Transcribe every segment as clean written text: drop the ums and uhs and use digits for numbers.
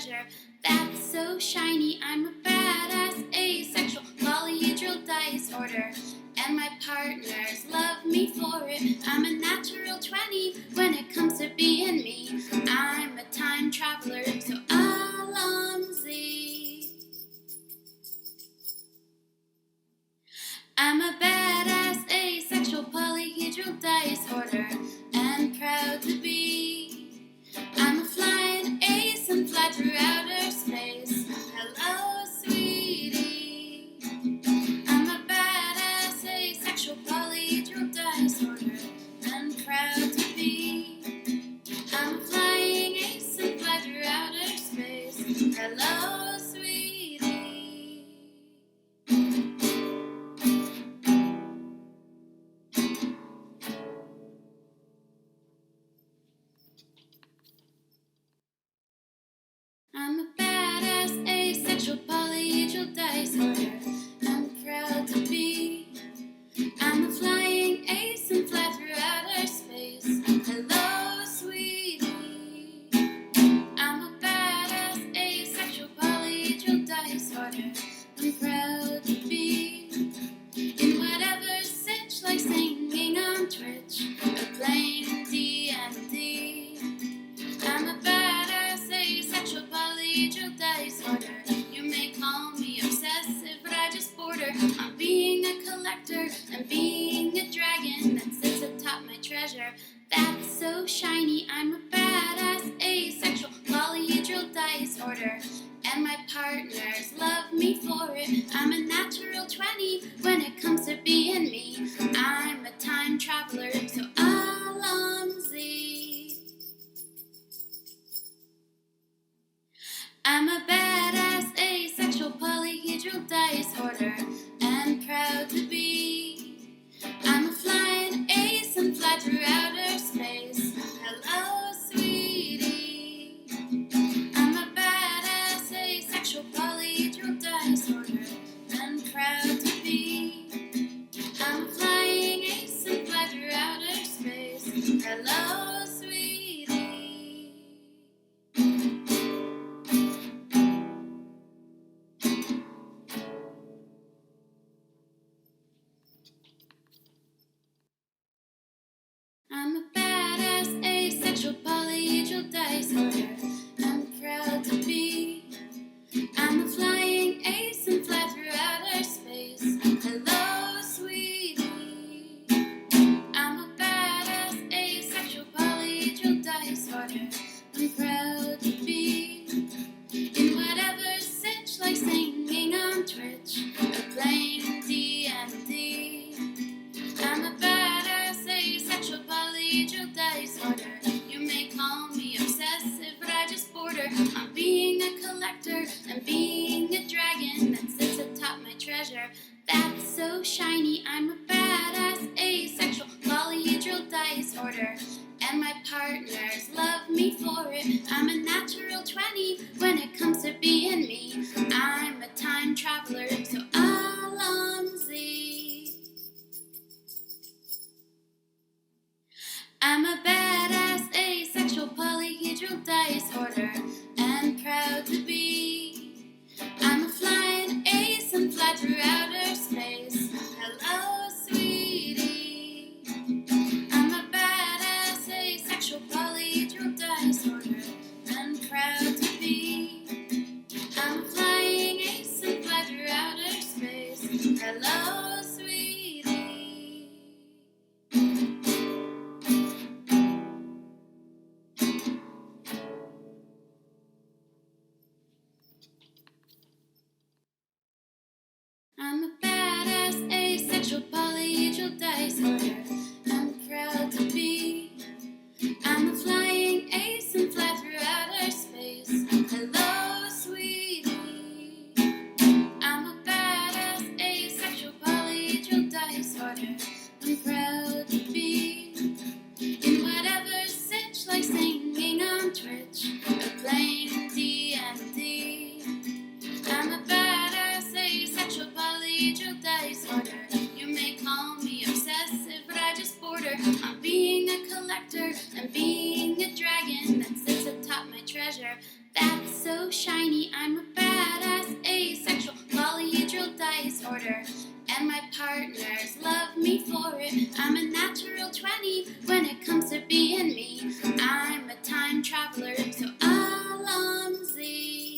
treasure that's so shiny. I'm a badass asexual polyhedral disorder, and my partners love me for it. I'm a natural 20 when it comes to being me. I'm a time traveler, so Alonzi. I'm a badass asexual polyhedral disorder, and proud to be. I'm a flying ace and fly through outer space. Hello, sweetie. I'm a badass asexual polyhedral disorder, and proud to be. I'm a flying ace and fly through outer space. Hello, sweetie. I'm a badass asexual polyhedral disorder, I'm proud to be. I'm a flying ace and fly through outer space. Hello, sweetie. I'm a badass asexual polyhedral disorder, I'm proud to be. In whatever sitch, like singing on Twitch or playing D&D. I'm a badass asexual polyhedral disorder. You may call me obsessive, but I just border on being a collector and being a dragon that sits atop my treasure that's so shiny. I'm a badass asexual polyhedral disorder, and my partners love me for it. I'm a natural 20 when it comes to being me. I'm a time traveler, so Alonzi. I'm a badass asexual polyhedral disorder, and proud to be. I'm a flying ace and fly through outer space. Hello, sweetie. I'm a badass asexual polyhedral disorder, and proud to be. I'm a flying ace and fly through outer space. Hello, sweetie. I'm a badass asexual polyhedral disorder, I'm proud to be. I'm a flying ace and fly through outer space. Hello, sweetie. I'm a badass asexual polyhedral disorder, I'm proud to be. In whatever sitch, like singing on Twitch or playing D&D. I'm a badass asexual polyhedral disorder. You may call me obsessive, but I just border on being a collector and being a dragon that sits atop my treasure that's so shiny. I'm a badass asexual polyhedral disorder, and my partners love me for it. I'm a natural 20 when it comes to being me. I'm a time traveler, so Alonzi. I'm a badass asexual polyhedral disorder, and proud to be. I'm a flying ace and fly through outer space. Hello, sweetie. I'm a badass asexual polyhedral disorder, and proud to be. shiny. I'm a badass, asexual, polyhedral disorder. And my partners love me for it. I'm a natural 20 when it comes to being me. I'm a time traveler, so Alonzi.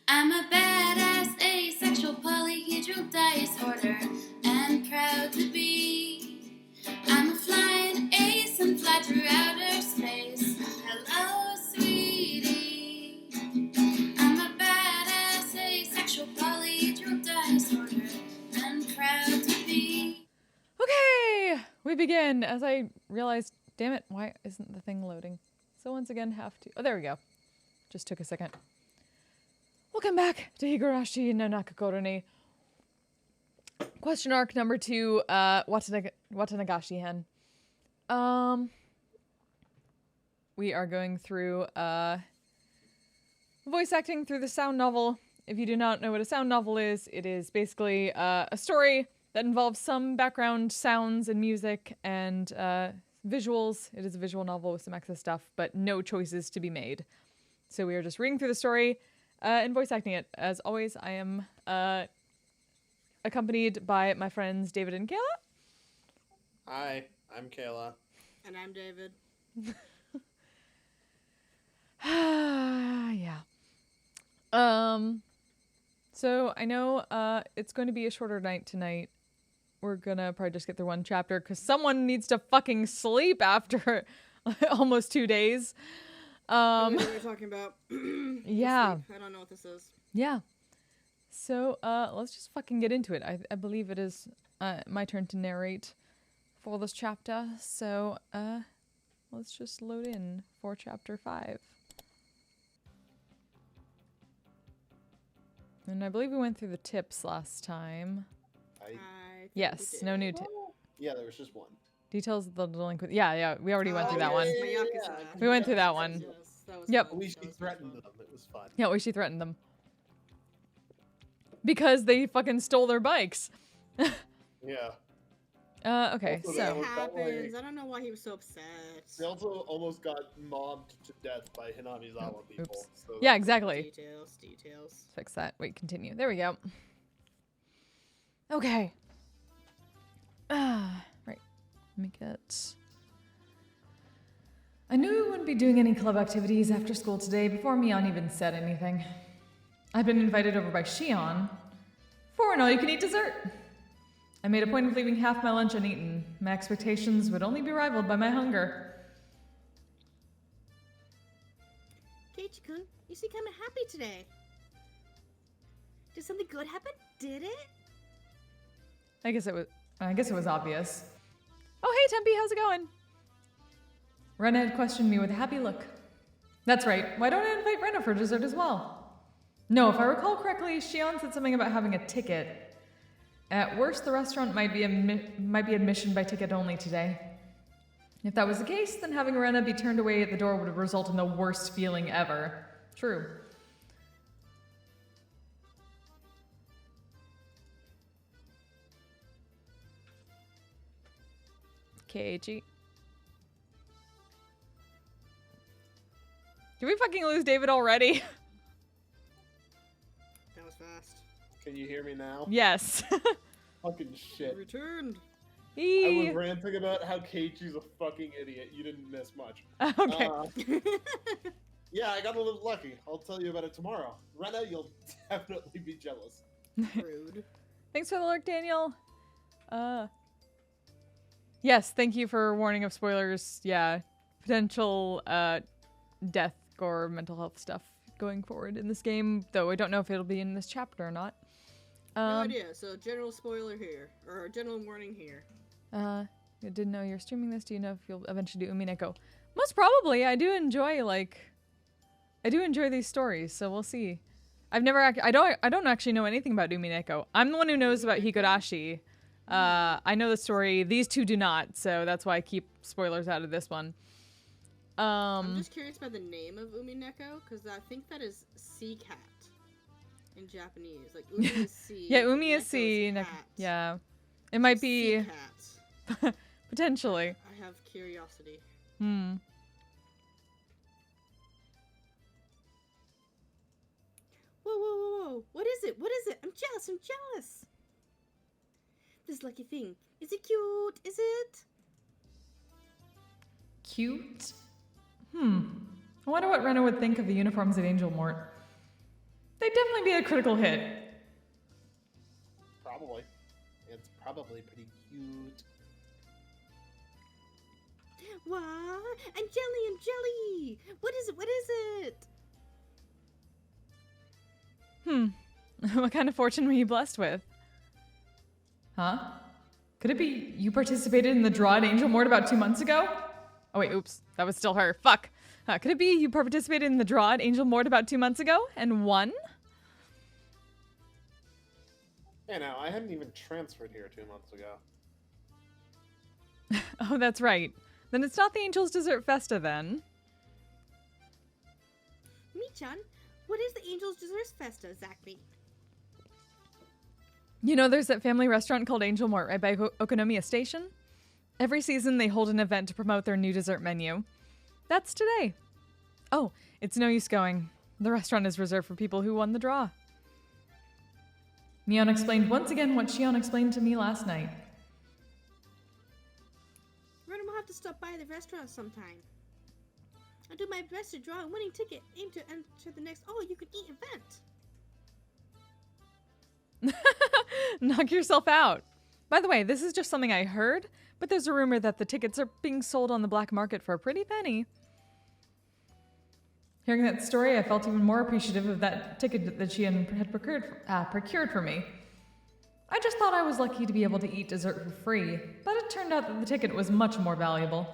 I'm a badass, asexual, polyhedral disorder, and proud to be. I'm a flying ace and fly through outer space. Hello, sweetie. I'm a badass, asexual, polyhedral disorder, and proud to be. Okay, we begin. As I realized, damn it, why isn't the thing loading? So once again, have to. Oh, there we go. Just took a second. Welcome back to Higurashi no Nakakoroni. Question arc number 2, Watanagashi Hen. We are going through voice acting through the sound novel. If you do not know what a sound novel is, it is basically a story that involves some background sounds and music and visuals. It is a visual novel with some excess stuff, but no choices to be made. So we are just reading through the story and voice acting it. As always, I am accompanied by my friends David and Kayla. Hi, I'm Kayla. And I'm David. Yeah. So I know it's going to be a shorter night tonight. We're gonna probably just get through one chapter because someone needs to fucking sleep after almost 2 days. What are we talking about? Yeah. I don't know what this is. Yeah. So let's just fucking get into it. I believe it is my turn to narrate for this chapter. So let's just load in for chapter 5. And I believe we went through the tips last time. I think Yes, we did. no new tip. Yeah, there was just one. Details of the delinquent. Yeah, we already went through that one. Mayaka-san. We went through that one. Yes, that was Yep. fun. At least That he was threatened fun. them. It was fun. Yeah, she threatened them. Because they fucking stole their bikes. Yeah. Okay, Also, so. It was that happens. way- I don't know why he was so upset. They also almost got mobbed to death by Hinamizawa people. Oops. So Yeah, exactly. Details. Let's fix that. Wait, continue. There we go. Okay. Right. Let me get... I knew we wouldn't be doing any club activities after school today before Mion even said anything. I'd been invited over by Shion for an all-you-can-eat dessert. I made a point of leaving half my lunch uneaten. My expectations would only be rivaled by my hunger. Keiichi-kun, you seem kind of happy today. Did something good happen? Did it? I guess it was obvious. Oh, hey, Tempe, how's it going? Rena had questioned me with a happy look. That's right. Why don't I invite Rena for dessert as well? No, if I recall correctly, Shion said something about having a ticket. At worst, the restaurant might be admission by ticket only today. If that was the case, then having Rena be turned away at the door would result in the worst feeling ever. True. Keiichi. Did we fucking lose David already? That was fast. Can you hear me now? Yes. Fucking shit. Returned. I was ranting about how Keiichi's a fucking idiot. You didn't miss much. Okay. Yeah, I got a little lucky. I'll tell you about it tomorrow. Rena, you'll definitely be jealous. Rude. Thanks for the lurk, Daniel. Yes, thank you for warning of spoilers. Yeah, potential death, gore, mental health stuff going forward in this game, though I don't know if it'll be in this chapter or not. No idea. So general spoiler here, or general warning here. I didn't know you're streaming this. Do you know if you'll eventually do Umineko? Most probably. I do enjoy these stories, so we'll see. I've never I don't actually know anything about Umineko. I'm the one who knows about Higurashi. I know the story. These two do not, so that's why I keep spoilers out of this one. I'm just curious about the name of Umineko, because I think that is sea cat in Japanese. Like Umi is sea. Yeah, Umi is Neko sea. cat. Yeah, it might be Sea cat. potentially. I have curiosity. is it? What is it? I'm jealous. I'm jealous. This lucky thing. Is it cute? Is it? Cute? I wonder what Rena would think of the uniforms at Angel Mort. They'd definitely be a critical hit. Probably. It's probably pretty cute. What? I'm jelly. I'm jelly. What is it? What is it? What kind of fortune were you blessed with? Huh? Could it be you participated in the draw at Angel Mort about 2 months ago? Oh wait, oops. That was still her. Fuck. Could it be you participated in the draw at Angel Mort about 2 months ago and won? Yeah, no, I hadn't even transferred here 2 months ago. Oh, that's right. Then it's not the Angel's Dessert Festa then. Michan, what is the Angel's Desserts Festa exactly? You know, there's that family restaurant called Angel Mort right by Okonomiya Station? Every season they hold an event to promote their new dessert menu. That's today. Oh, it's no use going. The restaurant is reserved for people who won the draw. Mion explained once again what Shion explained to me last night. Rena will have to stop by the restaurant sometime. I'll do my best to draw a winning ticket. Aim to enter the next all-you-can-eat event. Knock yourself out. By the way, this is just something I heard, but there's a rumor that the tickets are being sold on the black market for a pretty penny. Hearing that story, I felt even more appreciative of that ticket that she had procured for me. I just thought I was lucky to be able to eat dessert for free, but it turned out that the ticket was much more valuable.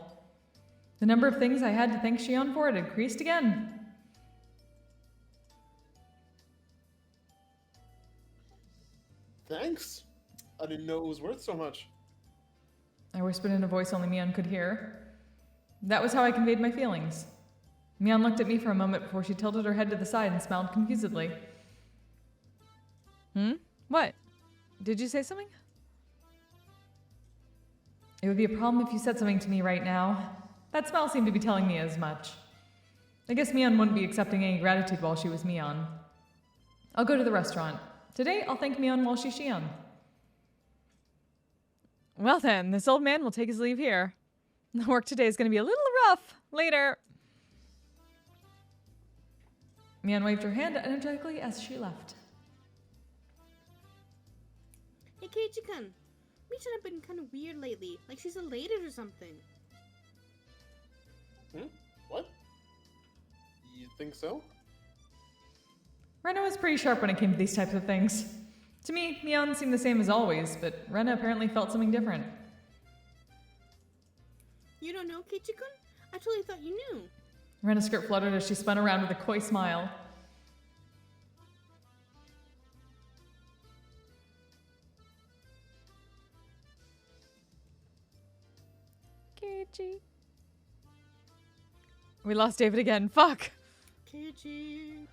The number of things I had to thank Shion for had increased again. Thanks. I didn't know it was worth so much. I whispered in a voice only Mion could hear. That was how I conveyed my feelings. Mion looked at me for a moment before she tilted her head to the side and smiled confusedly. What? Did you say something? It would be a problem if you said something to me right now. That smile seemed to be telling me as much. I guess Mion wouldn't be accepting any gratitude while she was Mion. I'll go to the restaurant. Today, I'll thank Mion while she's Shion. Well then, this old man will take his leave here. The work today is going to be a little rough. Later. Mion waved her hand energetically as she left. Hey, Keiichi-kun. Michan have been kind of weird lately. Like she's elated or something. What? You think so? Rena was pretty sharp when it came to these types of things. To me, Mion seemed the same as always, but Rena apparently felt something different. You don't know, Keiichi-kun? I totally thought you knew. Rena's skirt fluttered as she spun around with a coy smile. Keiichi. We lost David again. Fuck! Keiichi.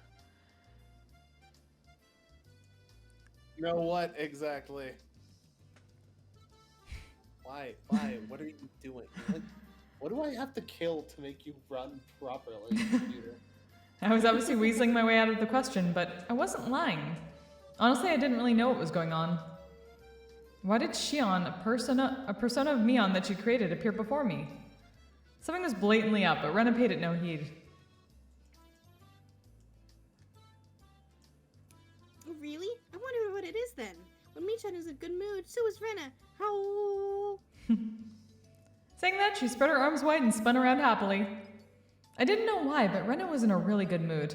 You know what exactly? Why? What are you doing? What do I have to kill to make you run properly, computer? I was obviously weaseling my way out of the question, but I wasn't lying. Honestly, I didn't really know what was going on. Why did Shion, a persona of Mion that she created, appear before me? Something was blatantly up, but Rena paid it no heed. Oh, really? I wonder what it is then. When Michan is in a good mood, so is Rena. How? Saying that, she spread her arms wide and spun around happily. I didn't know why, but Rena was in a really good mood.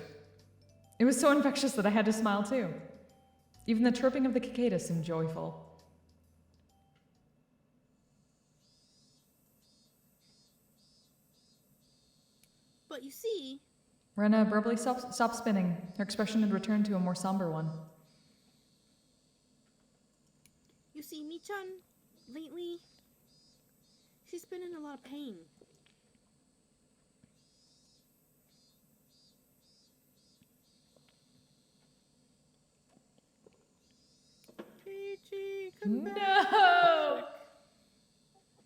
It was so infectious that I had to smile too. Even the chirping of the cicada seemed joyful. But you see... Rena abruptly stopped spinning. Her expression had returned to a more somber one. You see, Michan, lately, she's been in a lot of pain. Keiichi, come back. No!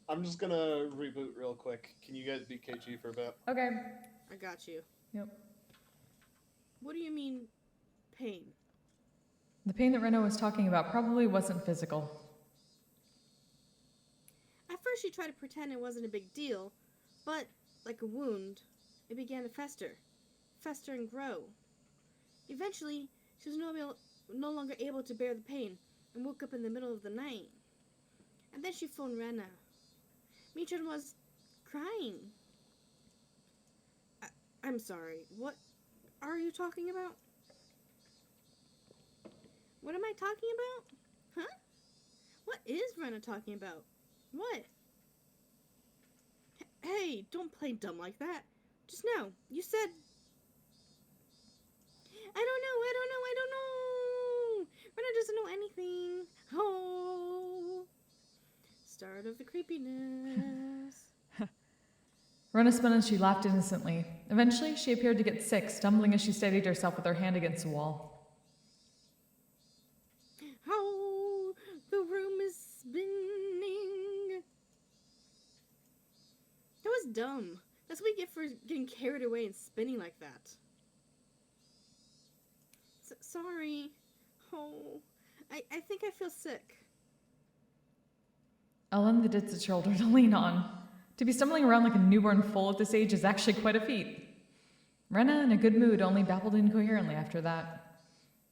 I'm just gonna reboot real quick. Can you guys be KG for a bit? Okay. I got you. Yep. What do you mean, pain? The pain that Rena was talking about probably wasn't physical. At first she tried to pretend it wasn't a big deal, but, like a wound, it began to fester and grow. Eventually, she was no longer able to bear the pain and woke up in the middle of the night. And then she phoned Rena. Michan was crying. I'm sorry, what are you talking about? What am I talking about? Huh? What is Rena talking about? What? Hey, don't play dumb like that. Just now, you said... I don't know. Rena doesn't know anything. Oh. Start of the creepiness. Rena spun and she laughed innocently. Eventually, she appeared to get sick, stumbling as she steadied herself with her hand against the wall. Oh, the room is spinning. That was dumb. That's what we get for getting carried away and spinning like that. Sorry. Oh, I think I feel sick. Ellen the dit's a shoulder to lean on. To be stumbling around like a newborn foal at this age is actually quite a feat. Rena, in a good mood, only babbled incoherently after that.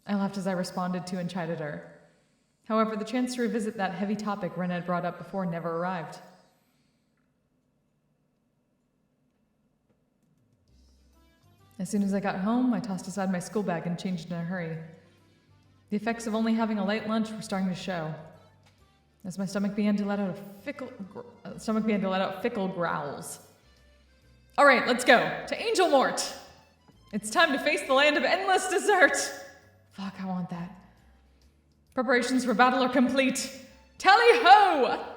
I laughed as I responded to and chided her. However, the chance to revisit that heavy topic Rena had brought up before never arrived. As soon as I got home, I tossed aside my school bag and changed in a hurry. The effects of only having a light lunch were starting to show, as my stomach began to let out fickle growls. All right, let's go to Angel Mort. It's time to face the land of endless dessert. Fuck, I want that. Preparations for battle are complete. Tally ho!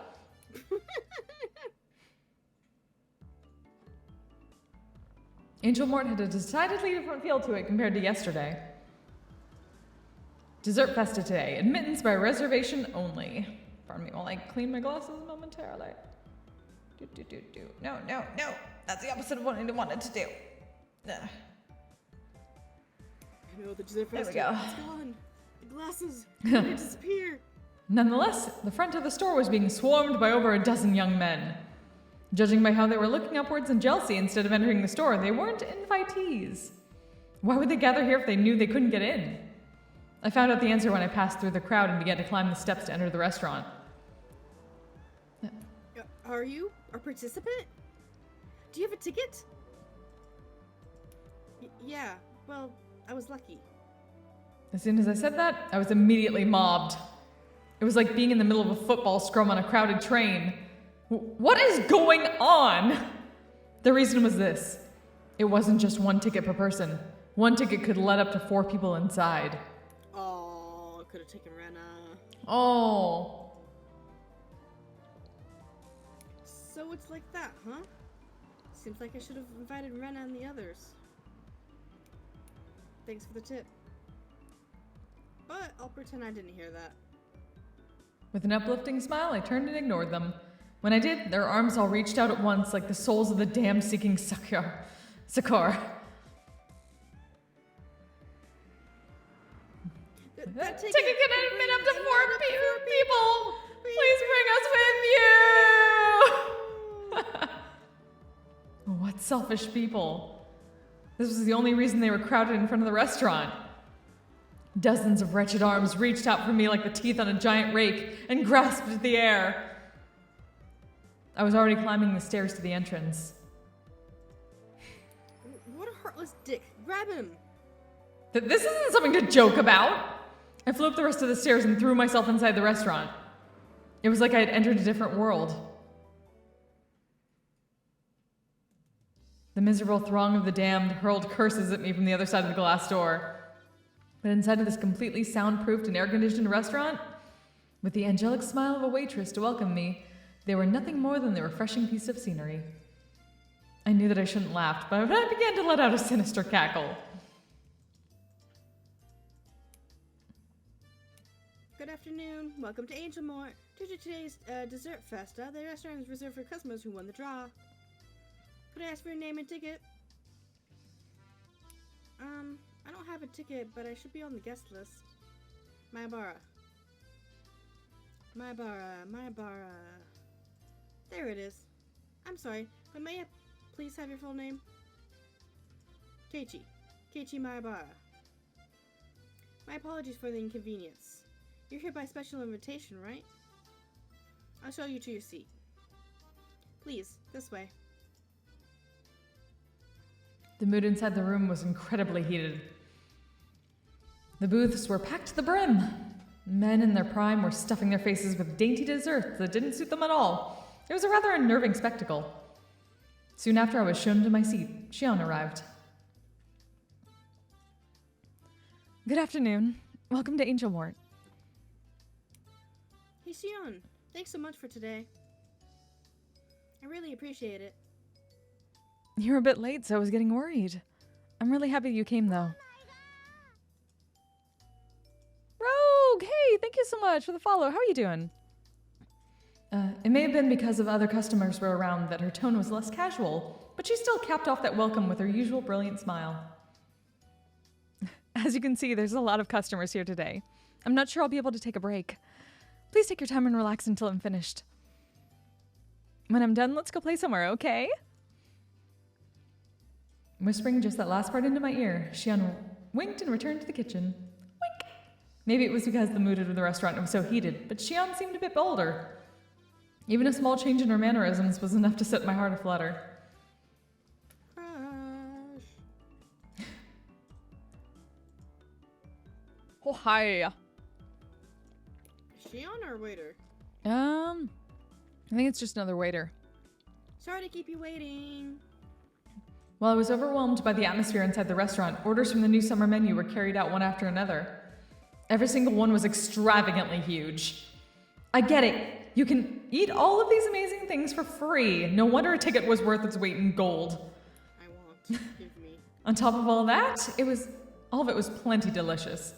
Angel Mort had a decidedly different feel to it compared to yesterday. Dessert Festa today. Admittance by reservation only. Pardon me while I clean my glasses momentarily. No. That's the opposite of what I wanted to do. Ugh. I know, the dessert There we festival. go. It's gone. The glasses they disappear. Nonetheless, the front of the store was being swarmed by over a dozen young men. Judging by how they were looking upwards in jealousy instead of entering the store, they weren't invitees. Why would they gather here if they knew they couldn't get in? I found out the answer when I passed through the crowd and began to climb the steps to enter the restaurant. Are you a participant? Do you have a ticket? Yeah, well, I was lucky. As soon as I said that, I was immediately mobbed. It was like being in the middle of a football scrum on a crowded train. What is going on? The reason was this. It wasn't just one ticket per person. One ticket could let up to 4 people inside. Oh, I could have taken Rena. Oh. So it's like that, huh? Seems like I should have invited Rena and the others. Thanks for the tip. But I'll pretend I didn't hear that. With an uplifting smile, I turned and ignored them. When I did, their arms all reached out at once like the souls of the damned seeking Sakar. That Ticket can admit up to 4 people. Please bring us with you. What selfish people. This was the only reason they were crowded in front of the restaurant. Dozens of wretched arms reached out for me like the teeth on a giant rake and grasped at the air. I was already climbing the stairs to the entrance. What a heartless dick. Grab him. This isn't something to joke about. I flew up the rest of the stairs and threw myself inside the restaurant. It was like I had entered a different world. The miserable throng of the damned hurled curses at me from the other side of the glass door. But inside of this completely soundproofed and air-conditioned restaurant, with the angelic smile of a waitress to welcome me, they were nothing more than the refreshing piece of scenery. I knew that I shouldn't laugh, but I began to let out a sinister cackle. Good afternoon. Welcome to Angel Mort. Due to today's dessert festa, the restaurant is reserved for customers who won the draw. Could I ask for your name and ticket? I don't have a ticket, but I should be on the guest list. Mayabara. Mayabara. There it is. I'm sorry, but may I please have your full name? Keiichi. Keiichi Mayabara. My apologies for the inconvenience. You're here by special invitation, right? I'll show you to your seat. Please, this way. The mood inside the room was incredibly heated. The booths were packed to the brim. Men in their prime were stuffing their faces with dainty desserts that didn't suit them at all. It was a rather unnerving spectacle. Soon after I was shown to my seat, Shion arrived. Good afternoon. Welcome to Angel Mort. Hey Shion, thanks so much for today. I really appreciate it. You're a bit late, so I was getting worried. I'm really happy you came, though. Rogue! Hey, thank you so much for the follow. How are you doing? It may have been because of other customers were around that her tone was less casual, but she still capped off that welcome with her usual brilliant smile. As you can see, there's a lot of customers here today. I'm not sure I'll be able to take a break. Please take your time and relax until I'm finished. When I'm done, let's go play somewhere, okay? Whispering just that last part into my ear, Shion winked and returned to the kitchen. Wink! Maybe it was because the mood of the restaurant was so heated, but Shion seemed a bit bolder. Even a small change in her mannerisms was enough to set my heart aflutter. Crush. Oh, hi. Shion or waiter? I think it's just another waiter. Sorry to keep you waiting. While I was overwhelmed by the atmosphere inside the restaurant, orders from the new summer menu were carried out one after another. Every single one was extravagantly huge. I get it. You can eat all of these amazing things for free. No wonder a ticket was worth its weight in gold. I won't. Give me. On top of all that, all of it was plenty delicious.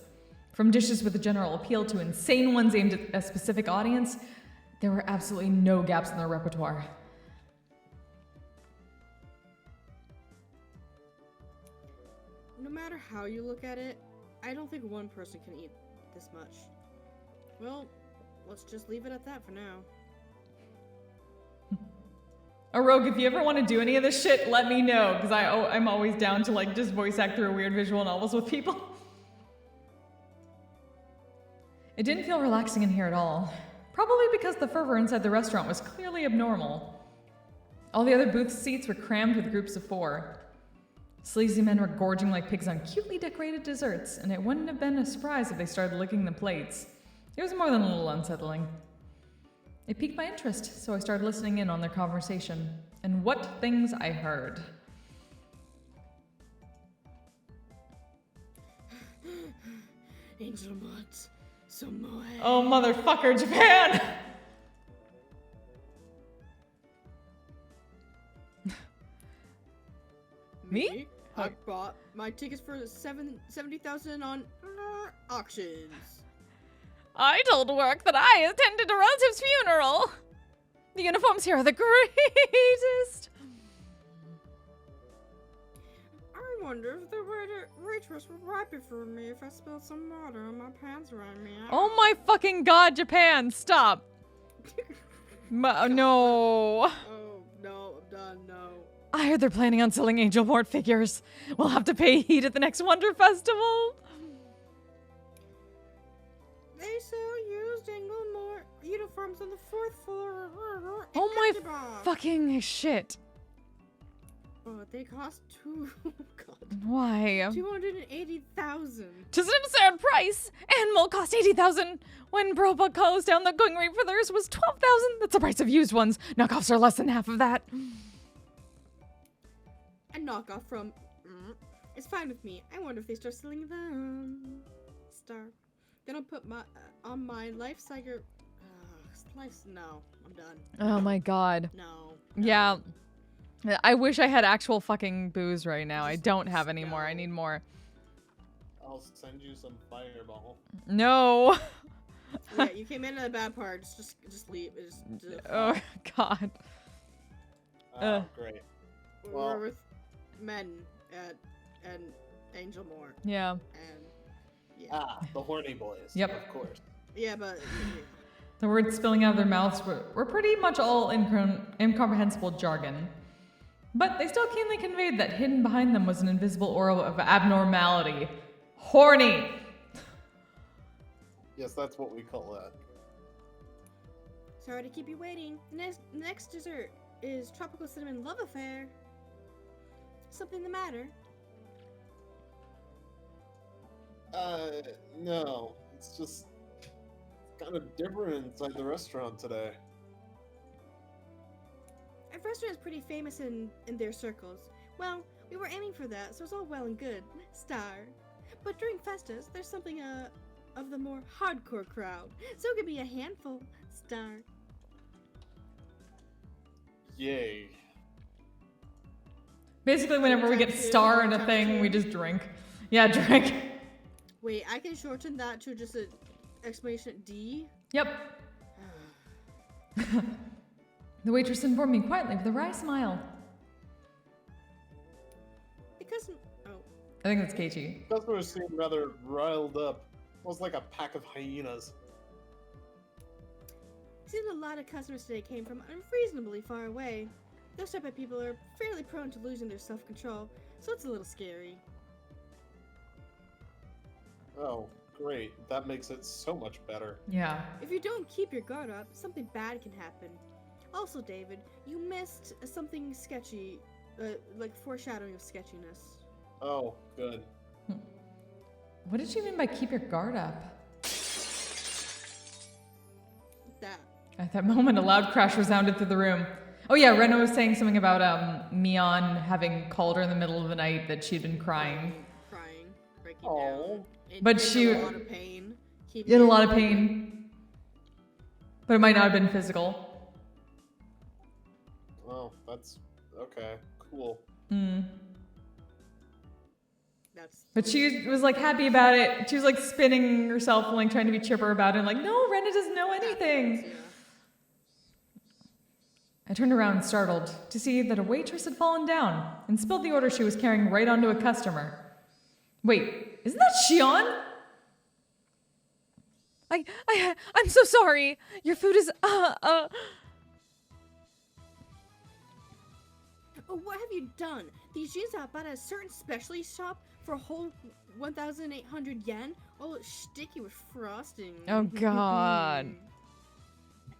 From dishes with a general appeal to insane ones aimed at a specific audience, there were absolutely no gaps in their repertoire. No matter how you look at it, I don't think one person can eat this much. Well, let's just leave it at that for now. Rogue, if you ever want to do any of this shit, let me know, because I'm always down to like just voice act through weird visual novels with people. It didn't feel relaxing in here at all. Probably because the fervor inside the restaurant was clearly abnormal. All the other booth seats were crammed with groups of 4. Sleazy men were gorging like pigs on cutely decorated desserts, and it wouldn't have been a surprise if they started licking the plates. It was more than a little unsettling. It piqued my interest, so I started listening in on their conversation. And what things I heard. Angel Mort, Somoe. Oh, motherfucker, Japan! Me? I bought my tickets for 70,000 on auctions. I told work that I attended a relative's funeral. The uniforms here are the greatest. I wonder if the waitress would wipe it for me if I spilled some water on my pants around me. Oh my fucking god, Japan, stop. No. Oh, no, I'm done, no. I heard they're planning on selling Angel Mort figures. We'll have to pay heat at the next Wonder Festival. They sell used Angel Mort uniforms on the 4th floor. Oh my fucking shit. Oh, they cost God. Why? 280,000. Just an absurd price. And will cost 80,000. When Brobuck closed down, the going rate for theirs was 12,000. That's the price of used ones. Knockoffs are less than half of that. A knockoff from... It's fine with me. I wonder if they start selling them. Then I'll put my on my life cycle. No, I'm done. Oh my god. No. Yeah. I wish I had actual fucking booze right now. I don't have any more. I need more. I'll send you some fireball. No. Yeah, you came in at a bad part. Just leave. Oh god. Great. We're Well- with men and Angel Mort. Yeah. And Yeah. Ah, the horny boys. Yep. Of course. Yeah, but yeah. The words spilling out of their mouths were pretty much all incomprehensible jargon. But they still keenly conveyed that hidden behind them was an invisible aura of abnormality. Horny! Yes, that's what we call that. Sorry to keep you waiting. The next dessert is tropical cinnamon love affair. Something the matter? No. It's just kind of different inside the restaurant today. Our restaurant is pretty famous in their circles. Well, we were aiming for that, so it's all well and good. Star. But during festas, there's something of the more hardcore crowd, so it could be a handful. Star. Yay. Basically, whenever we get star in a thing, we just drink. Yeah, drink. Wait, I can shorten that to just an exclamation D? Yep. The waitress informed me quietly with a wry smile. Because oh, I think that's Keiichi. Customers seemed rather riled up. Almost like a pack of hyenas. it seems a lot of customers today came from unreasonably far away. Those type of people are fairly prone to losing their self-control, so it's a little scary. Oh, great. That makes it so much better. Yeah. If you don't keep your guard up, something bad can happen. Also, David, you missed something sketchy, like foreshadowing of sketchiness. Oh, good. What did she mean by keep your guard up? That. At that moment, a loud crash resounded through the room. Oh yeah, Rena was saying something about Mion having called her in the middle of the night that she'd been crying. Crying, breaking Oh. down. But in she- a lot of pain. In a lot of pain. But it might not have been physical. Oh, that's okay. Cool. That's. But she was like happy about it. She was like spinning herself and like trying to be chipper about it. And like, no, Rena doesn't know anything. Yeah. I turned around startled to see that a waitress had fallen down and spilled the order she was carrying right onto a customer. Wait, isn't that Shion? I'm so sorry. Your food is Oh, what have you done? These jeans are bought at a certain specialty shop for a whole 1,800 yen? Oh, sticky with frosting. Oh God.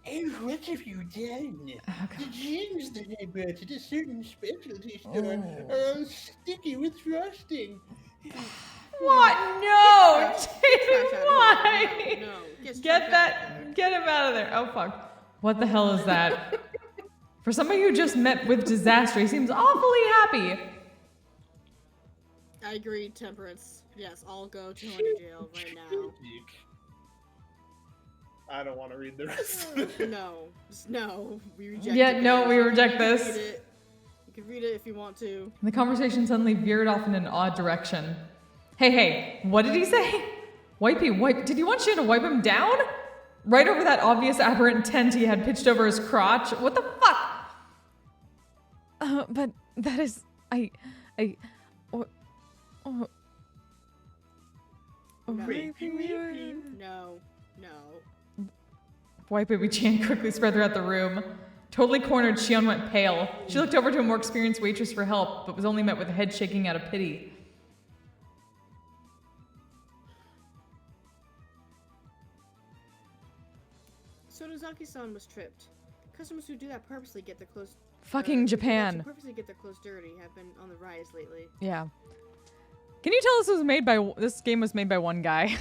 Oh, what have you done? The jeans that I bought at a certain specialty store are all sticky with frosting. What? No! Trash David, out of why? here. No, get Get that, get him out of there. Oh fuck. What the hell is that? For somebody who just met with disaster, he seems awfully happy. I agree, Temperance. Yes, I'll go to jail right now. I don't want to read the rest. No. No. We reject Yeah, it. no, we reject You can this. read it. You can read it if you want to. The conversation suddenly veered off in an odd direction. Hey, what did he say? Wipe. Did you want Shion to wipe him down? Right over that obvious aberrant tent he had pitched over his crotch? What the fuck? but that is No. White baby chant quickly spread throughout the room. Totally cornered, Shion went pale. She looked over to a more experienced waitress for help, but was only met with a head shaking out of pity. Sonozaki-san was tripped. Customers who do that purposely get their clothes. fucking who Japan. purposely get their clothes dirty have been on the rise lately. Yeah. Can you tell this game was made by one guy?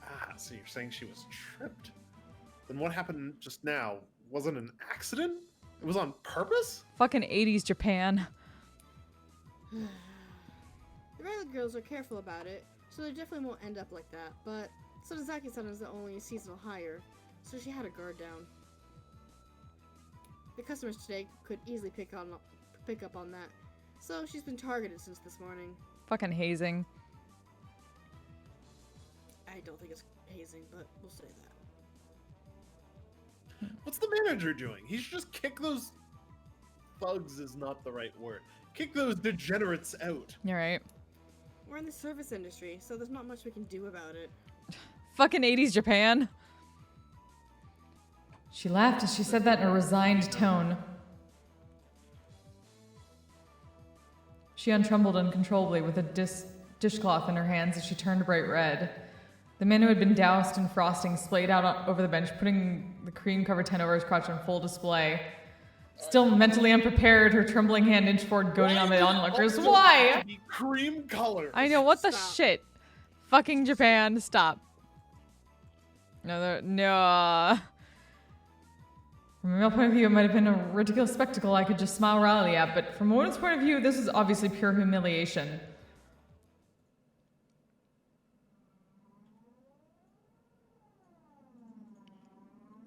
Ah, so you're saying she was tripped? Then what happened just now wasn't an accident? It was on purpose? Fucking 80s Japan. The regular girls are careful about it, so they definitely won't end up like that. But Sonozaki-san is the only seasonal hire, so she had her guard down. The customers today could easily pick up on that, so she's been targeted since this morning. Fucking hazing. I don't think it's hazing, but we'll say that. What's the manager doing? He should just kick those thugs is not the right word. Kick those degenerates out. You're right. We're in the service industry, so there's not much we can do about it. Fucking 80s Japan. She laughed as she said that in a resigned tone. Shion trembled uncontrollably with a dishcloth in her hands as she turned bright red. The man who had been doused in frosting splayed out over the bench, putting the cream-covered tent over his crotch on full display. Still mentally unprepared, her trembling hand inched forward, goading on the onlookers. Why? Cream color. I know, what the Stop. shit? Fucking Japan, stop. No. From a male point of view, it might have been a ridiculous spectacle I could just smile wryly at, but from a woman's point of view, this is obviously pure humiliation.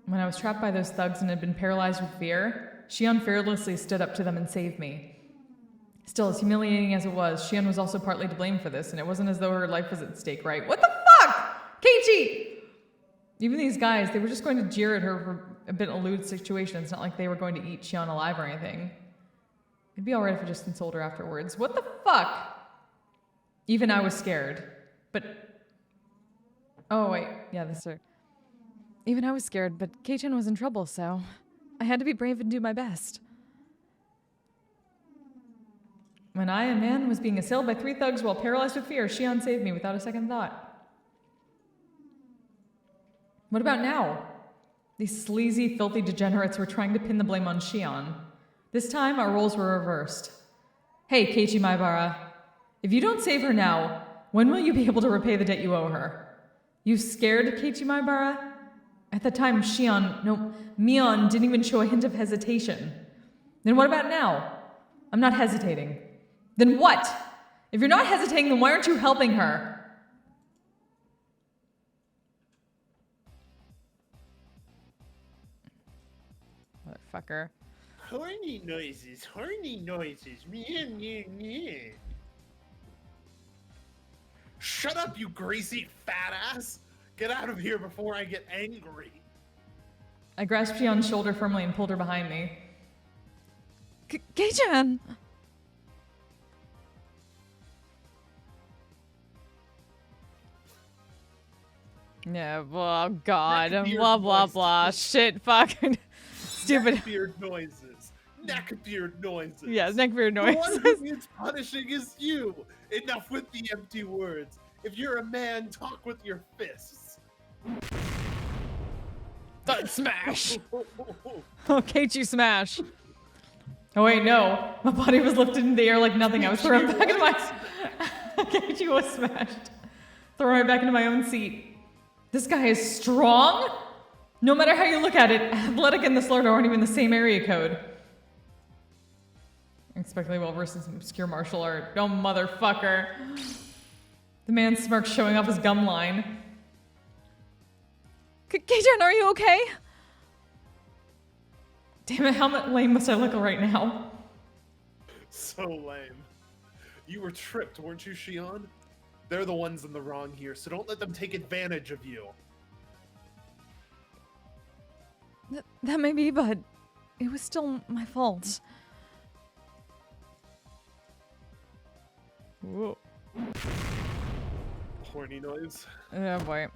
When I was trapped by those thugs and had been paralyzed with fear, Shion fearlessly stood up to them and saved me. Still, as humiliating as it was, Shion was also partly to blame for this, and it wasn't as though her life was at stake, right? What the fuck? Keiichi! Even these guys, they were just going to jeer at her for a bit of a lewd situation. It's not like they were going to eat Shion alive or anything. It'd be alright if I just consoled her afterwards. What the fuck? Even I was scared. But... Oh, wait. Yeah, this is... Even I was scared, but Kei-chan was in trouble, so I had to be brave and do my best. When I, a man, was being assailed by 3 thugs while paralyzed with fear, Shion saved me without a second thought. What about now? These sleazy, filthy degenerates were trying to pin the blame on Shion. This time, our roles were reversed. Hey, Keiichi Maibara. If you don't save her now, when will you be able to repay the debt you owe her? You scared, Keiichi Maibara? At the time, Mion didn't even show a hint of hesitation. Then what about now? I'm not hesitating. Then what? If you're not hesitating, then why aren't you helping her? Motherfucker. Horny noises, meow, meow, meow. Shut up, you greasy fat ass! Get out of here before I get angry. I grasped Shion's shoulder firmly and pulled her behind me. Kei-chan! Yeah, oh god, Neckbeard blah blah noises. blah, shit, fucking stupid. Neckbeard noises. Neckbeard noises. Yeah, neckbeard The one noises. who needs punishing is you. Enough with the empty words. If you're a man, talk with your fists. Thud smash! Oh, Keiichi smash! Oh wait, no. My body was lifted in the air like nothing. I was thrown back into my... Keiichi was smashed. Thrown right back into my own seat. This guy is strong? No matter how you look at it, athletic and the Slurdo aren't even the same area code. Expectedly well versed in some obscure martial art. Oh, motherfucker. The man smirks, showing off his gum line. Kei-chan, are you okay? Damn it, how lame must I look right now? So lame. You were tripped, weren't you, Shion? They're the ones in the wrong here, so don't let them take advantage of you. That may be, but it was still my fault. Whoa. Horny noise. Oh boy.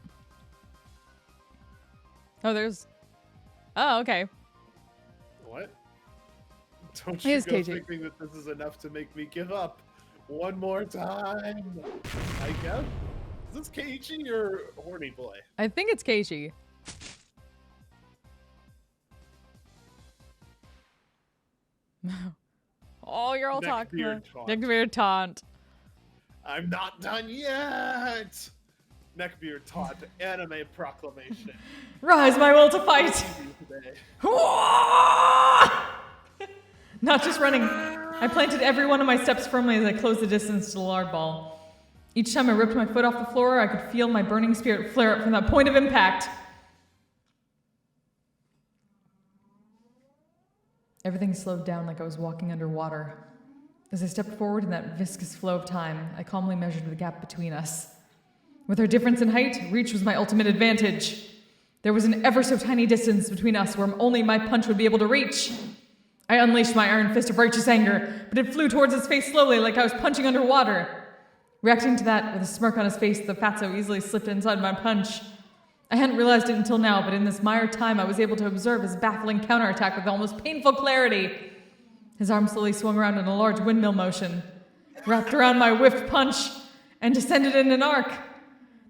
Oh, there's... Oh, okay. What? Don't Here's you go KG. thinking that this is enough to make me give up. One more time. I guess. Is this Keiichi or Horny Boy? I think it's Keiichi. Oh, you're all talking. Neckbeard taunt. Neckbeard taunt. I'm not done yet! Neckbeard taunt, anime proclamation. Rise, my will to fight! Today. Not just running. I planted every one of my steps firmly as I closed the distance to the lard ball. Each time I ripped my foot off the floor, I could feel my burning spirit flare up from that point of impact. Everything slowed down like I was walking underwater. As I stepped forward in that viscous flow of time, I calmly measured the gap between us. With our difference in height, reach was my ultimate advantage. There was an ever so tiny distance between us where only my punch would be able to reach. I unleashed my iron fist of righteous anger, but it flew towards his face slowly like I was punching underwater. Reacting to that, with a smirk on his face, the fatso easily slipped inside my punch. I hadn't realized it until now, but in this mired time, I was able to observe his baffling counterattack with almost painful clarity. His arm slowly swung around in a large windmill motion, wrapped around my whiffed punch, and descended in an arc.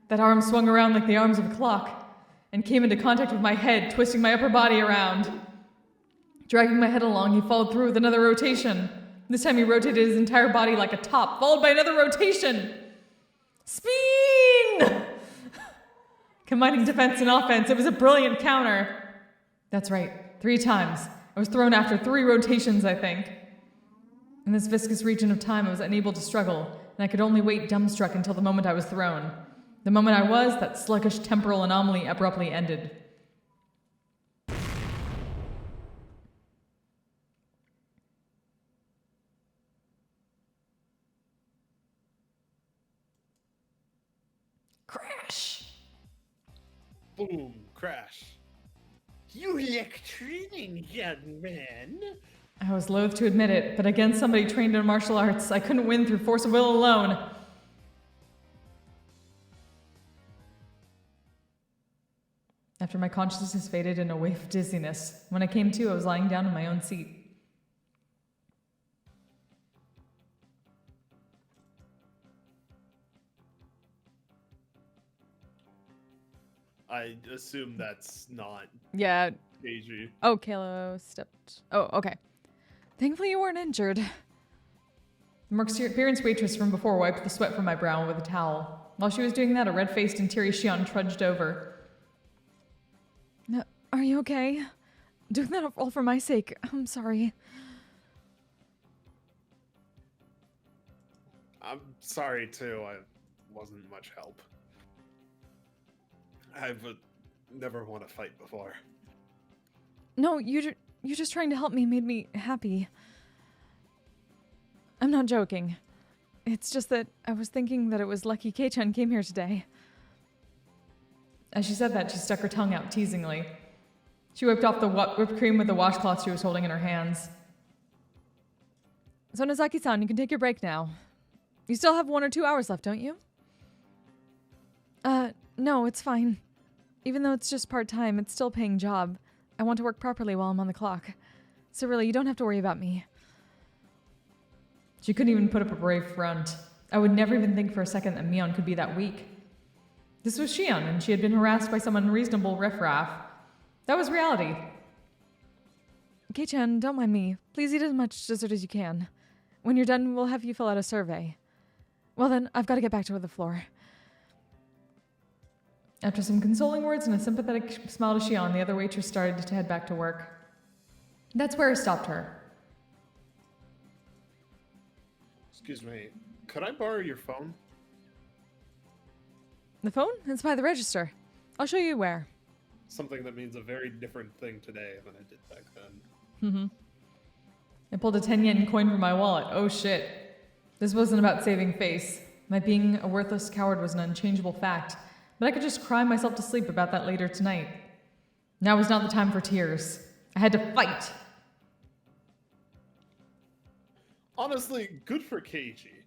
That arm swung around like the arms of a clock, and came into contact with my head, twisting my upper body around. Dragging my head along, he followed through with another rotation. This time he rotated his entire body like a top, followed by another rotation. Spin! Combining defense and offense, it was a brilliant counter. That's right, 3 times. I was thrown after 3 rotations, I think. In this viscous region of time, I was unable to struggle, and I could only wait dumbstruck until the moment I was thrown. The moment I was, that sluggish temporal anomaly abruptly ended. Crash! Boom, crash. You lack training, young man. I was loath to admit it, but against somebody trained in martial arts, I couldn't win through force of will alone. After my consciousness faded in a wave of dizziness, when I came to, I was lying down in my own seat. I assume that's not Yeah. Keiji. Oh, Kalo stepped. Oh, okay. Thankfully you weren't injured. The more experienced waitress from before wiped the sweat from my brow with a towel. While she was doing that, a red-faced and teary Shion trudged over. No, are you okay? Doing that all for my sake. I'm sorry. I'm sorry, too. I wasn't much help. I've never won a fight before. No, you're just trying to help me made me happy. I'm not joking. It's just that I was thinking that it was lucky Kei-chan came here today. As she said that, she stuck her tongue out teasingly. She wiped off the whipped cream with the washcloth she was holding in her hands. So Nozaki-san, you can take your break now. You still have 1 or 2 hours left, don't you? No, it's fine. Even though it's just part-time, it's still a paying job. I want to work properly while I'm on the clock. So really, you don't have to worry about me. She couldn't even put up a brave front. I would never even think for a second that Mion could be that weak. This was Shion, and she had been harassed by some unreasonable riffraff. That was reality. Kei-chan, don't mind me. Please eat as much dessert as you can. When you're done, we'll have you fill out a survey. Well then, I've got to get back to the floor. After some consoling words and a sympathetic smile to Shion, the other waitress started to head back to work. That's where I stopped her. Excuse me, could I borrow your phone? The phone? It's by the register. I'll show you where. Something that means a very different thing today than it did back then. I pulled a 10 yen coin from my wallet. Oh shit. This wasn't about saving face. My being a worthless coward was an unchangeable fact, but I could just cry myself to sleep about that later tonight. Now was not the time for tears. I had to fight. Honestly, good for Keiji.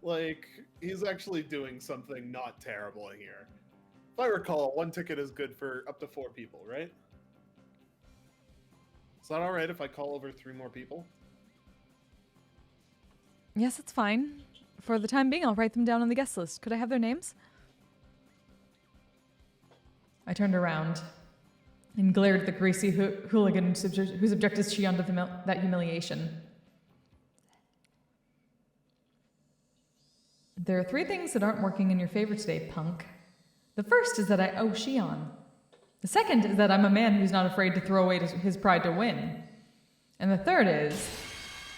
Like, he's actually doing something not terrible here. If I recall, 1 ticket is good for up to 4 people, right? Is that alright if I call over 3 more people? Yes, it's fine. For the time being, I'll write them down on the guest list. Could I have their names? I turned around and glared at the greasy hooligan who subjected Shion to that humiliation. There are 3 things that aren't working in your favor today, punk. The first is that I owe Shion. The second is that I'm a man who's not afraid to throw away his pride to win. And the third is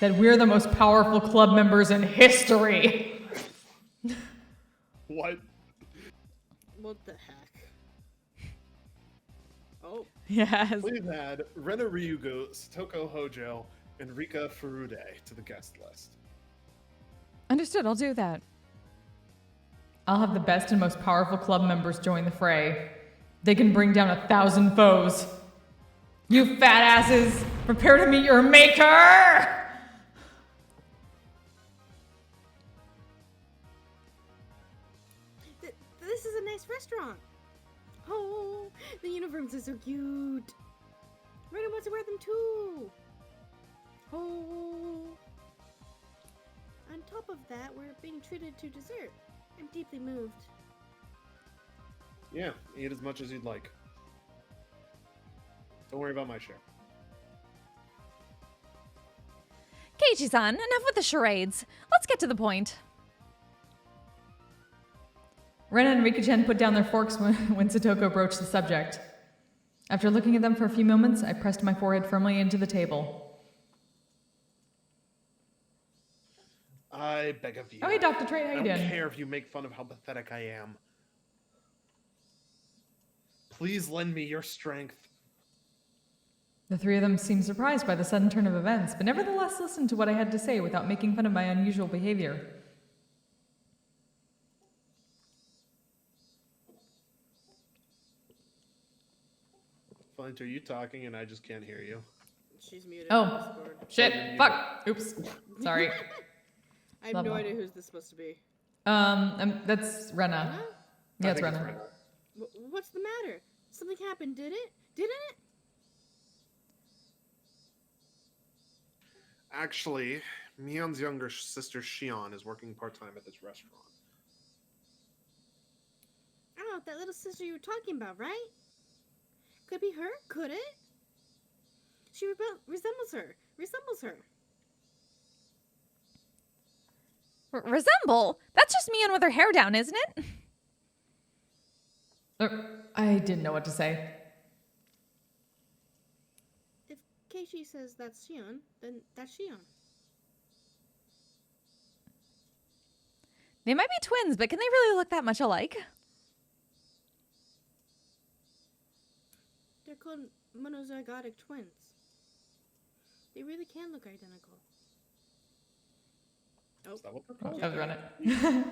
that we're the most powerful club members in history. What? What the heck? Oh, Yes. Please add Rena Ryugo, Satoko Hojo, and Rika Furude to the guest list. Understood, I'll do that. I'll have the best and most powerful club members join the fray. They can bring down 1,000 foes. You fat asses! Prepare to meet your maker! This is a nice restaurant. Oh, the uniforms are so cute. Rena wants to wear them too. Oh. On top of that, we're being treated to dessert. I'm deeply moved. Yeah, eat as much as you'd like. Don't worry about my share. Keiichi-san, enough with the charades. Let's get to the point. Rena and Rika-chan put down their forks when Satoko broached the subject. After looking at them for a few moments, I pressed my forehead firmly into the table. I beg of you. Oh, hey, Dr. Trey, how you I doing? don't care if you make fun of how pathetic I am. Please lend me your strength. The three of them seemed surprised by the sudden turn of events, but nevertheless listened to what I had to say without making fun of my unusual behavior. Flint, are you talking and I just can't hear you? She's muted. Oh. on Discord. Shit! Fuck! Oops. Sorry. I have Blah, no blah. idea who's this supposed to be. That's Rena. Huh? Yeah, I it's think Rena. What's the matter? Something happened, did it? Didn't it? Actually, Mion's younger sister Shion is working part-time at this restaurant. Oh, that little sister you were talking about, right? Could it be her? Could it? She resembles her. Resembles her. Resemble? That's just Mion with her hair down, isn't it? I didn't know what to say. If Keiichi says that's Shion, then that's Shion. They might be twins, but can they really look that much alike? They're called monozygotic twins. They really can look identical. Is that what they're called? That was Rena.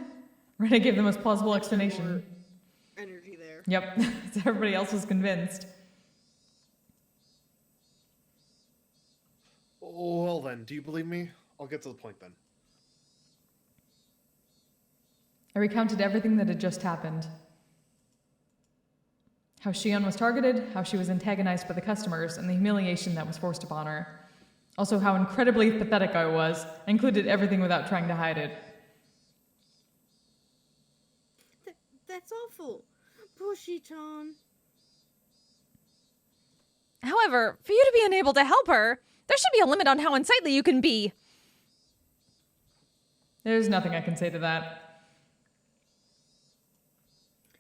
Rena gave the most plausible explanation. Energy there. Yep, so everybody else was convinced. Well then, do you believe me? I'll get to the point then. I recounted everything that had just happened. How Shion was targeted, how she was antagonized by the customers, and the humiliation that was forced upon her. Also, how incredibly pathetic I was. I included everything without trying to hide it. That's awful. Poor Shiton. However, for you to be unable to help her, there should be a limit on how unsightly you can be. There's nothing I can say to that.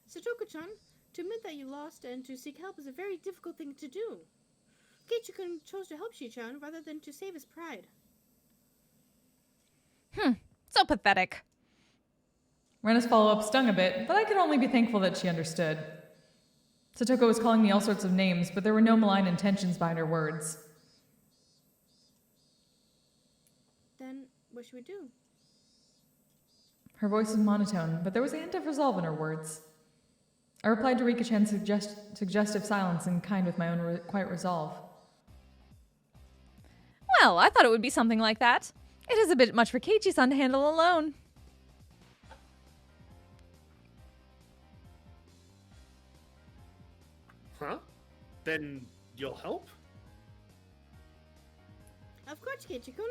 Satoko-chan, to admit that you lost and to seek help is a very difficult thing to do. Keiichi-kun chose to help Shi-chan rather than to save his pride. So pathetic. Rena's follow-up stung a bit, but I could only be thankful that she understood. Satoko was calling me all sorts of names, but there were no malign intentions behind her words. Then, what should we do? Her voice was monotone, but there was a hint of resolve in her words. I replied to Rika-chan's suggestive silence in kind with my own quiet resolve. Well, I thought it would be something like that. It is a bit much for Keiichi-san to handle alone. Huh? Then you'll help? Of course, Keiichi-kun.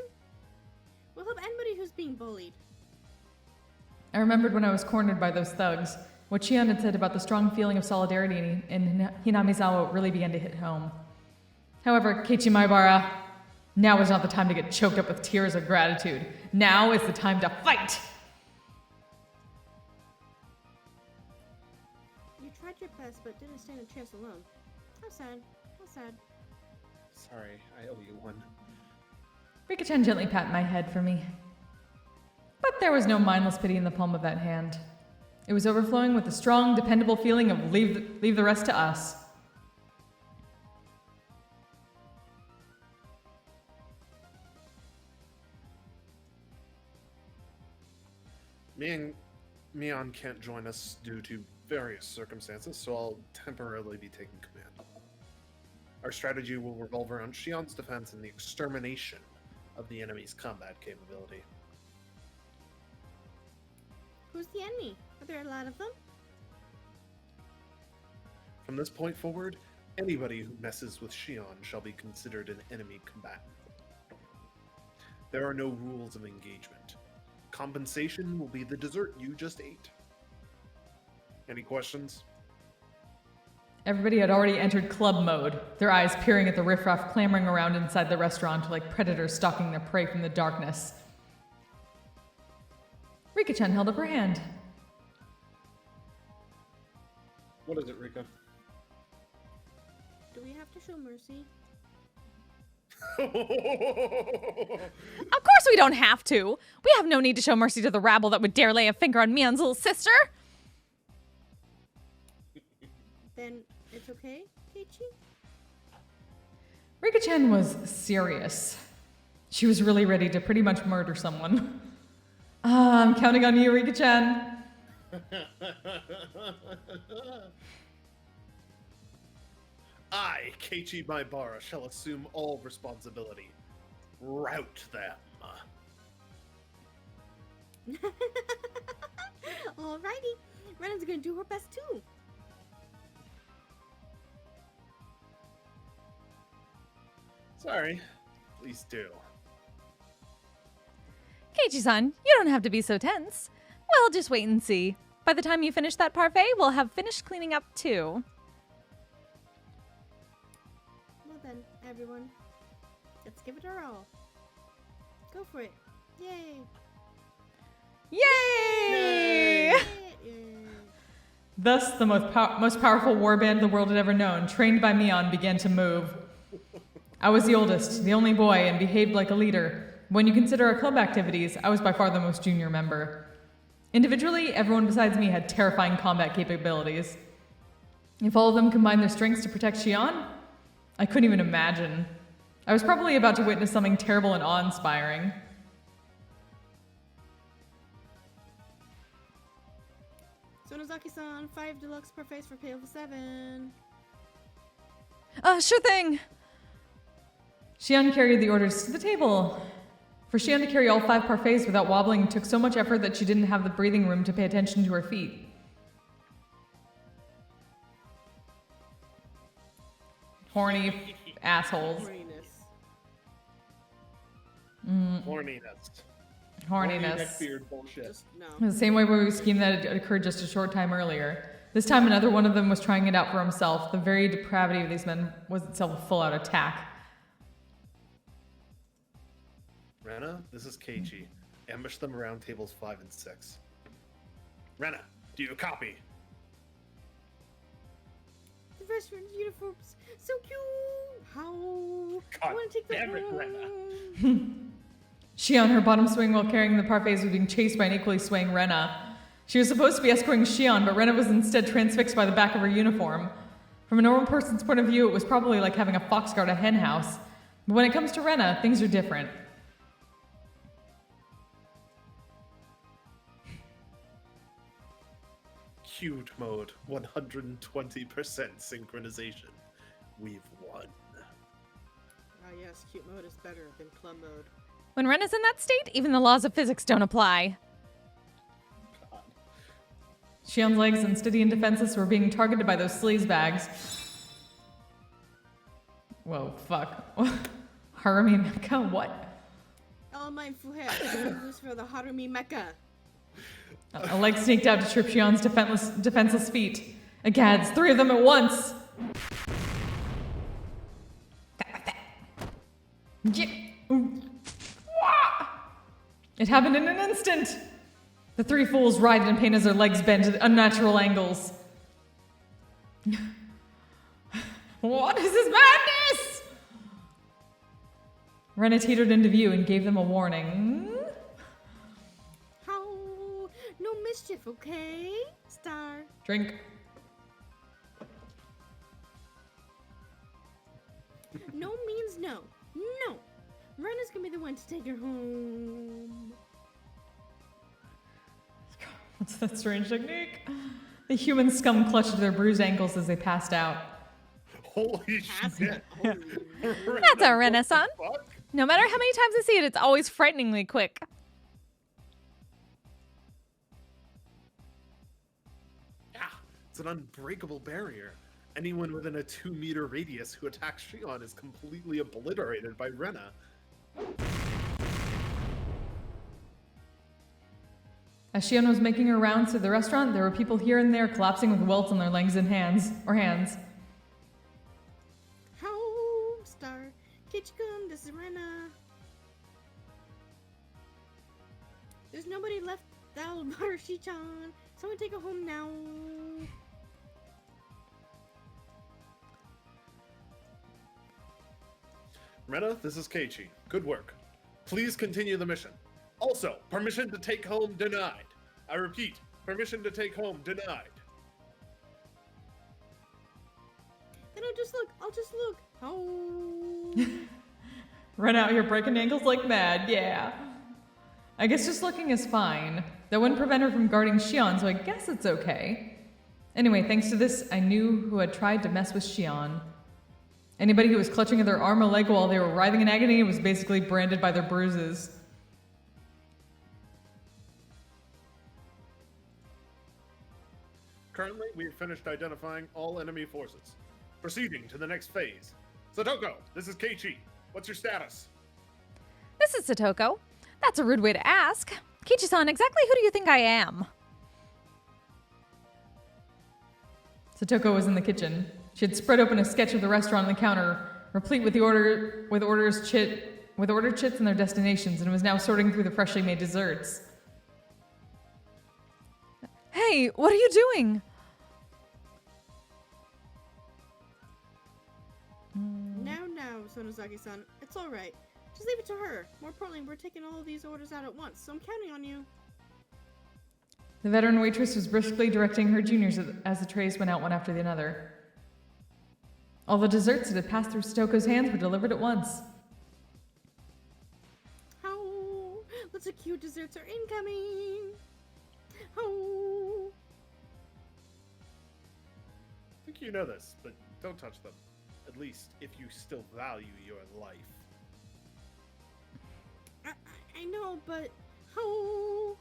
We'll help anybody who's being bullied. I remembered when I was cornered by those thugs. What Shion had said about the strong feeling of solidarity in Hinamizawa really began to hit home. However, Keiichi Maibara, now is not the time to get choked up with tears of gratitude. Now is the time to fight! You tried your best, but didn't stand a chance alone. How sad. How sad. Sorry, I owe you one. Rika-chan gently patted my head for me. But there was no mindless pity in the palm of that hand. It was overflowing with a strong, dependable feeling of leave the rest to us. Mion can't join us due to various circumstances, so I'll temporarily be taking command. Our strategy will revolve around Shion's defense and the extermination of the enemy's combat capability. Who's the enemy? Are there a lot of them? From this point forward, anybody who messes with Shion shall be considered an enemy combatant. There are no rules of engagement. Compensation will be the dessert you just ate. Any questions? Everybody had already entered club mode, their eyes peering at the riffraff clamoring around inside the restaurant like predators stalking their prey from the darkness. Rika-chan held up her hand. What is it, Rika? Do we have to show mercy? Of course we don't have to. We have no need to show mercy to the rabble that would dare lay a finger on Mion's little sister. Then it's okay, Keiichi? Rika-chan was serious. She was really ready to pretty much murder someone. I'm counting on you, Rika-chan. I, Keiichi Maibara, shall assume all responsibility. Rout them. Alrighty. Renan's gonna do her best too. Sorry. Please do. Keiichi-san, you don't have to be so tense. Well, just wait and see. By the time you finish that parfait, we'll have finished cleaning up too. Well then, everyone. Let's give it our all. Go for it. Yay! Yay! Yay! Thus, the most powerful warband the world had ever known, trained by Mion, began to move. I was the oldest, the only boy, and behaved like a leader. When you consider our club activities, I was by far the most junior member. Individually, everyone besides me had terrifying combat capabilities. If all of them combined their strengths to protect Shion, I couldn't even imagine. I was probably about to witness something terrible and awe-inspiring. Sonozaki-san, 5 deluxe parfaits for Pale 7. Sure thing. Shion carried the orders to the table. For Shion to carry all 5 parfaits without wobbling took so much effort that she didn't have the breathing room to pay attention to her feet. Horny assholes. Horniness. Horniness. Neckbeard bullshit. Just no. The same way we schemed that had occurred just a short time earlier. This time another one of them was trying it out for himself. The very depravity of these men was itself a full-out attack. Rena, this is Keiichi. Ambush them around tables 5 and 6. Rena, do you copy? The restaurant uniforms, so cute. How? I God want to take that damn it, home. Rena. Shion, her bottom swing while carrying the parfaits, was being chased by an equally swaying Rena. She was supposed to be escorting Shion, but Rena was instead transfixed by the back of her uniform. From a normal person's point of view, it was probably like having a fox guard a hen house. But when it comes to Rena, things are different. Cute mode, 120% synchronization. We've won. Ah yes, cute mode is better than club mode. When Ren is in that state, even the laws of physics don't apply. God. Shion's legs, unsteady and defenseless, were being targeted by those sleaze bags. Whoa, fuck. Harumi Mecca, what? All mine fuher. Who's for the Harumi Mecca? A leg sneaked out to trip Shion's defenseless feet. Agads, 3 of them at once! It happened in an instant! The 3 fools writhed in pain as their legs bent at unnatural angles. What is this madness? Rena teetered into view and gave them a warning. How? No mischief, okay? Star. Drink. No means no. No. Rena's gonna be the one to take her home. What's that strange technique? The human scum clutched their bruised ankles as they passed out. Holy shit. That's a renaissance. Fuck? No matter how many times I see it, it's always frighteningly quick. Yeah, it's an unbreakable barrier. Anyone within a 2-meter radius who attacks Shion is completely obliterated by Rena. As Shion was making her rounds to the restaurant, there were people here and there collapsing with welts on their legs and hands. How star Kichikun, this is Rena. There's nobody left. That'll bar Shi-chan. Someone take her home now. Rena, this is Keiichi. Good work. Please continue the mission. Also, permission to take home denied. I repeat, permission to take home denied. Then I'll just look. Oh. Run out here breaking ankles like mad, yeah. I guess just looking is fine. That wouldn't prevent her from guarding Shion, so I guess it's okay. Anyway, thanks to this, I knew who had tried to mess with Shion. Anybody who was clutching at their arm or leg while they were writhing in agony was basically branded by their bruises. Currently, we have finished identifying all enemy forces. Proceeding to the next phase. Satoko, this is Keiichi. What's your status? This is Satoko. That's a rude way to ask. Kichi-san, exactly who do you think I am? Satoko was in the kitchen. She had spread open a sketch of the restaurant on the counter, replete with ordered chits and their destinations, and was now sorting through the freshly made desserts. Hey, what are you doing? Now, Sonozaki-san. It's alright. Just leave it to her. More importantly, we're taking all of these orders out at once, so I'm counting on you. The veteran waitress was briskly directing her juniors as the trays went out one after another. All the desserts that had passed through Satoko's hands were delivered at once. Oh, lots of cute desserts are incoming. Oh. I think you know this, but don't touch them. At least if you still value your life. I know, but oh.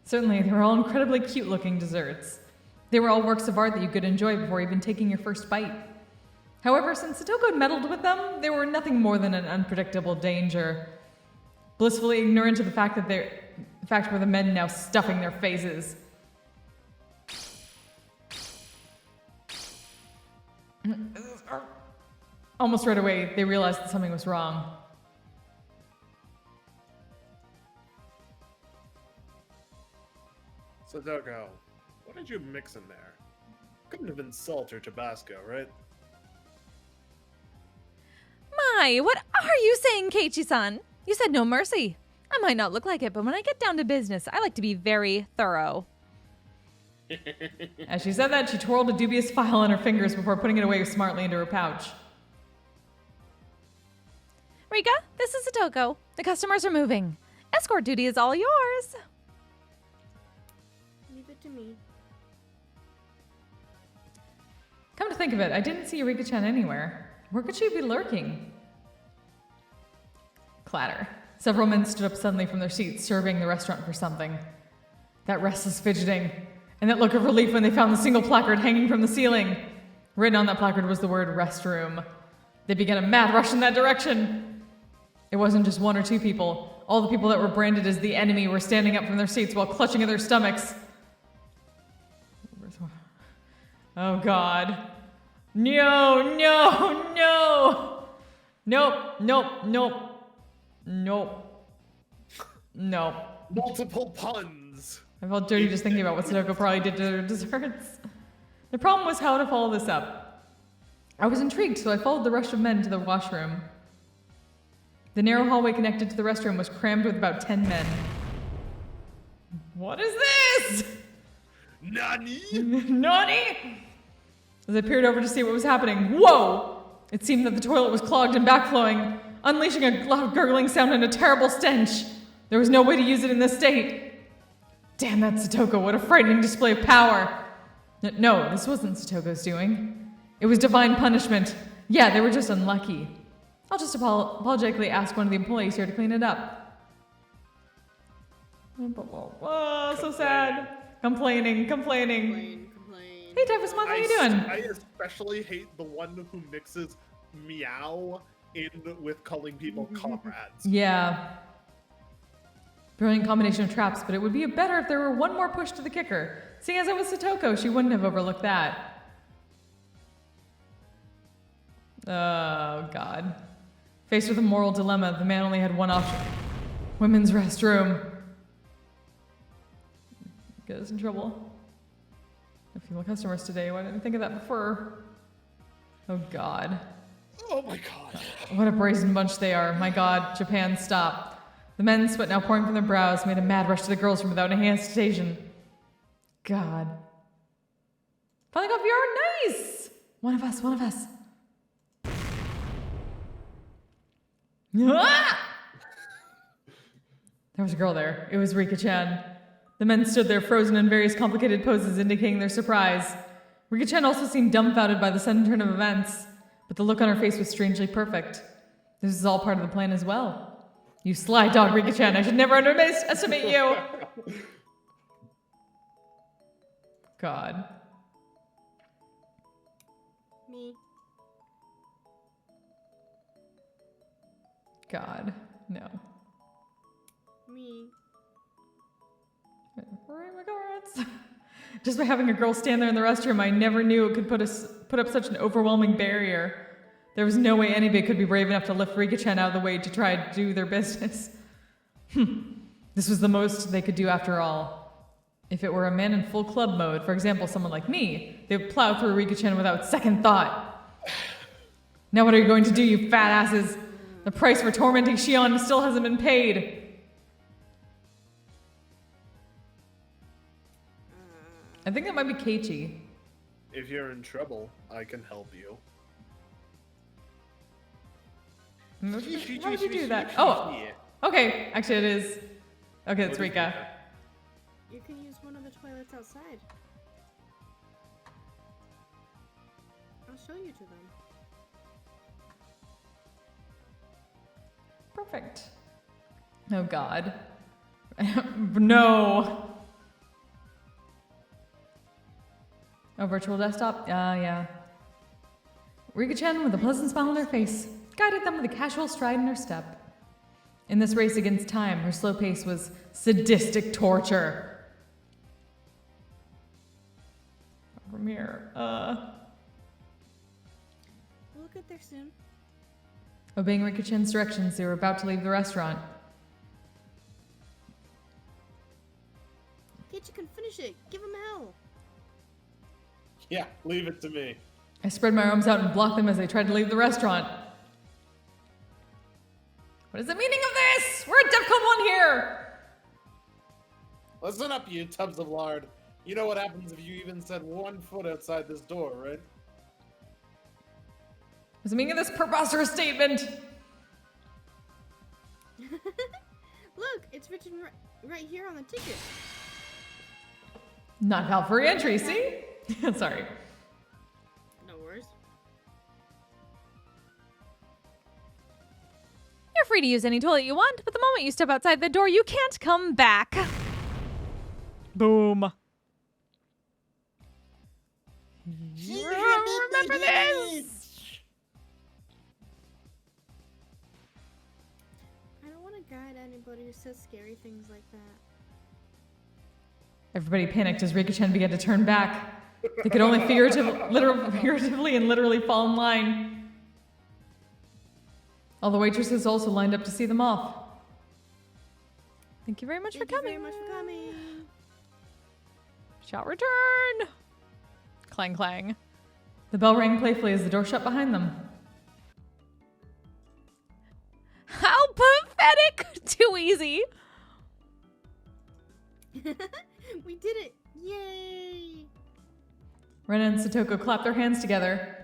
Certainly, they were all incredibly cute-looking desserts. They were all works of art that you could enjoy before even taking your first bite. However, since Satoko had meddled with them, they were nothing more than an unpredictable danger. Blissfully ignorant of the fact were the men now stuffing their faces. Almost right away, they realized that something was wrong. Satoko, what did you mix in there? Couldn't have been salt or Tabasco, right? My, what are you saying, Keiichi-san? You said no mercy. I might not look like it, but when I get down to business, I like to be very thorough. As she said that, she twirled a dubious file on her fingers before putting it away smartly into her pouch. Rika, this is Satoko. The customers are moving. Escort duty is all yours. Leave it to me. Come to think of it, I didn't see Eureka-chan anywhere. Where could she be lurking? Clatter. Several men stood up suddenly from their seats, surveying the restaurant for something. That restless fidgeting, and that look of relief when they found the single placard hanging from the ceiling. Written on that placard was the word restroom. They began a mad rush in that direction. It wasn't just one or two people. All the people that were branded as the enemy were standing up from their seats while clutching at their stomachs. Oh God. No, no, no! Nope, nope, nope. Nope. Nope. Multiple puns! I felt dirty just thinking about what Sadoko probably did to their desserts. The problem was how to follow this up. I was intrigued, so I followed the rush of men to the washroom. The narrow hallway connected to the restroom was crammed with about 10 men. What is this? Nani? Nani? As I peered over to see what was happening, whoa! It seemed that the toilet was clogged and backflowing, unleashing a loud gurgling sound and a terrible stench. There was no way to use it in this state. Damn that Satoko, what a frightening display of power. No, this wasn't Satoko's doing. It was divine punishment. Yeah, they were just unlucky. I'll just apologetically ask one of the employees here to clean it up. Oh, so sad. Complaining. Complain. Hey, Typhus Moth, how you doing? I especially hate the one who mixes meow in with calling people comrades. Yeah. Brilliant combination of traps, but it would be better if there were one more push to the kicker. Seeing as it was Satoko, she wouldn't have overlooked that. Oh, God. Faced with a moral dilemma, the man only had one option. Women's restroom. Get us in trouble. No female customers today. Why didn't I think of that before? Oh, God. Oh my god. What a brazen bunch they are. My God, Japan, stop. The men, sweat now pouring from their brows, made a mad rush to the girls from without any hesitation. God. Finally got VR, nice! One of us. Ah! There was a girl there. It was Rika-chan. The men stood there frozen in various complicated poses indicating their surprise. Rika-chan also seemed dumbfounded by the sudden turn of events, but the look on her face was strangely perfect. This is all part of the plan as well. You sly dog, Rika-chan. I should never underestimate you. God. Me. God. No. Me. Where are my guards? Just by having a girl stand there in the restroom, I never knew it could put up such an overwhelming barrier. There was no way anybody could be brave enough to lift Rika-chan out of the way to try to do their business. This was the most they could do after all. If it were a man in full club mode, for example, someone like me, they would plow through Rika-chan without second thought. Now what are you going to do, you fat asses? The price for tormenting Shion still hasn't been paid. I think that might be Keiichi. If you're in trouble, I can help you. How would you do that? Oh, okay. Actually, it is. Okay, it's Rika. You can use one of the toilets outside. I'll show you to them. Perfect. Oh, God. No. Oh, virtual desktop? Yeah. Rika-chan, with a pleasant smile on her face, guided them with a casual stride in her step. In this race against time, her slow pace was sadistic torture. From here, We'll get there soon. Obeying Rika-chan's directions, they were about to leave the restaurant. Keiichi can finish it. Give him hell. Yeah, leave it to me. I spread my arms out and blocked them as they tried to leave the restaurant. What is the meaning of this? We're at DEFCON 1 here! Listen up, you tubs of lard. You know what happens if you even set 1 foot outside this door, right? What's the meaning of this preposterous statement? Look, it's written right here on the ticket. Not valid for re-entry, see? Sorry. No worries. You're free to use any toilet you want, but the moment you step outside the door, you can't come back. Boom. Remember this? I don't want to guide anybody who says scary things like that. Everybody panicked as Rika-chan began to turn back. They could only figuratively and literally fall in line. All the waitresses also lined up to see them off. Thank you very much for Thank you coming. very much for coming. Shall return. Clang, clang. The bell rang playfully as the door shut behind them. How pathetic. Too easy. We did it! Yay! Ren and Satoko clapped their hands together.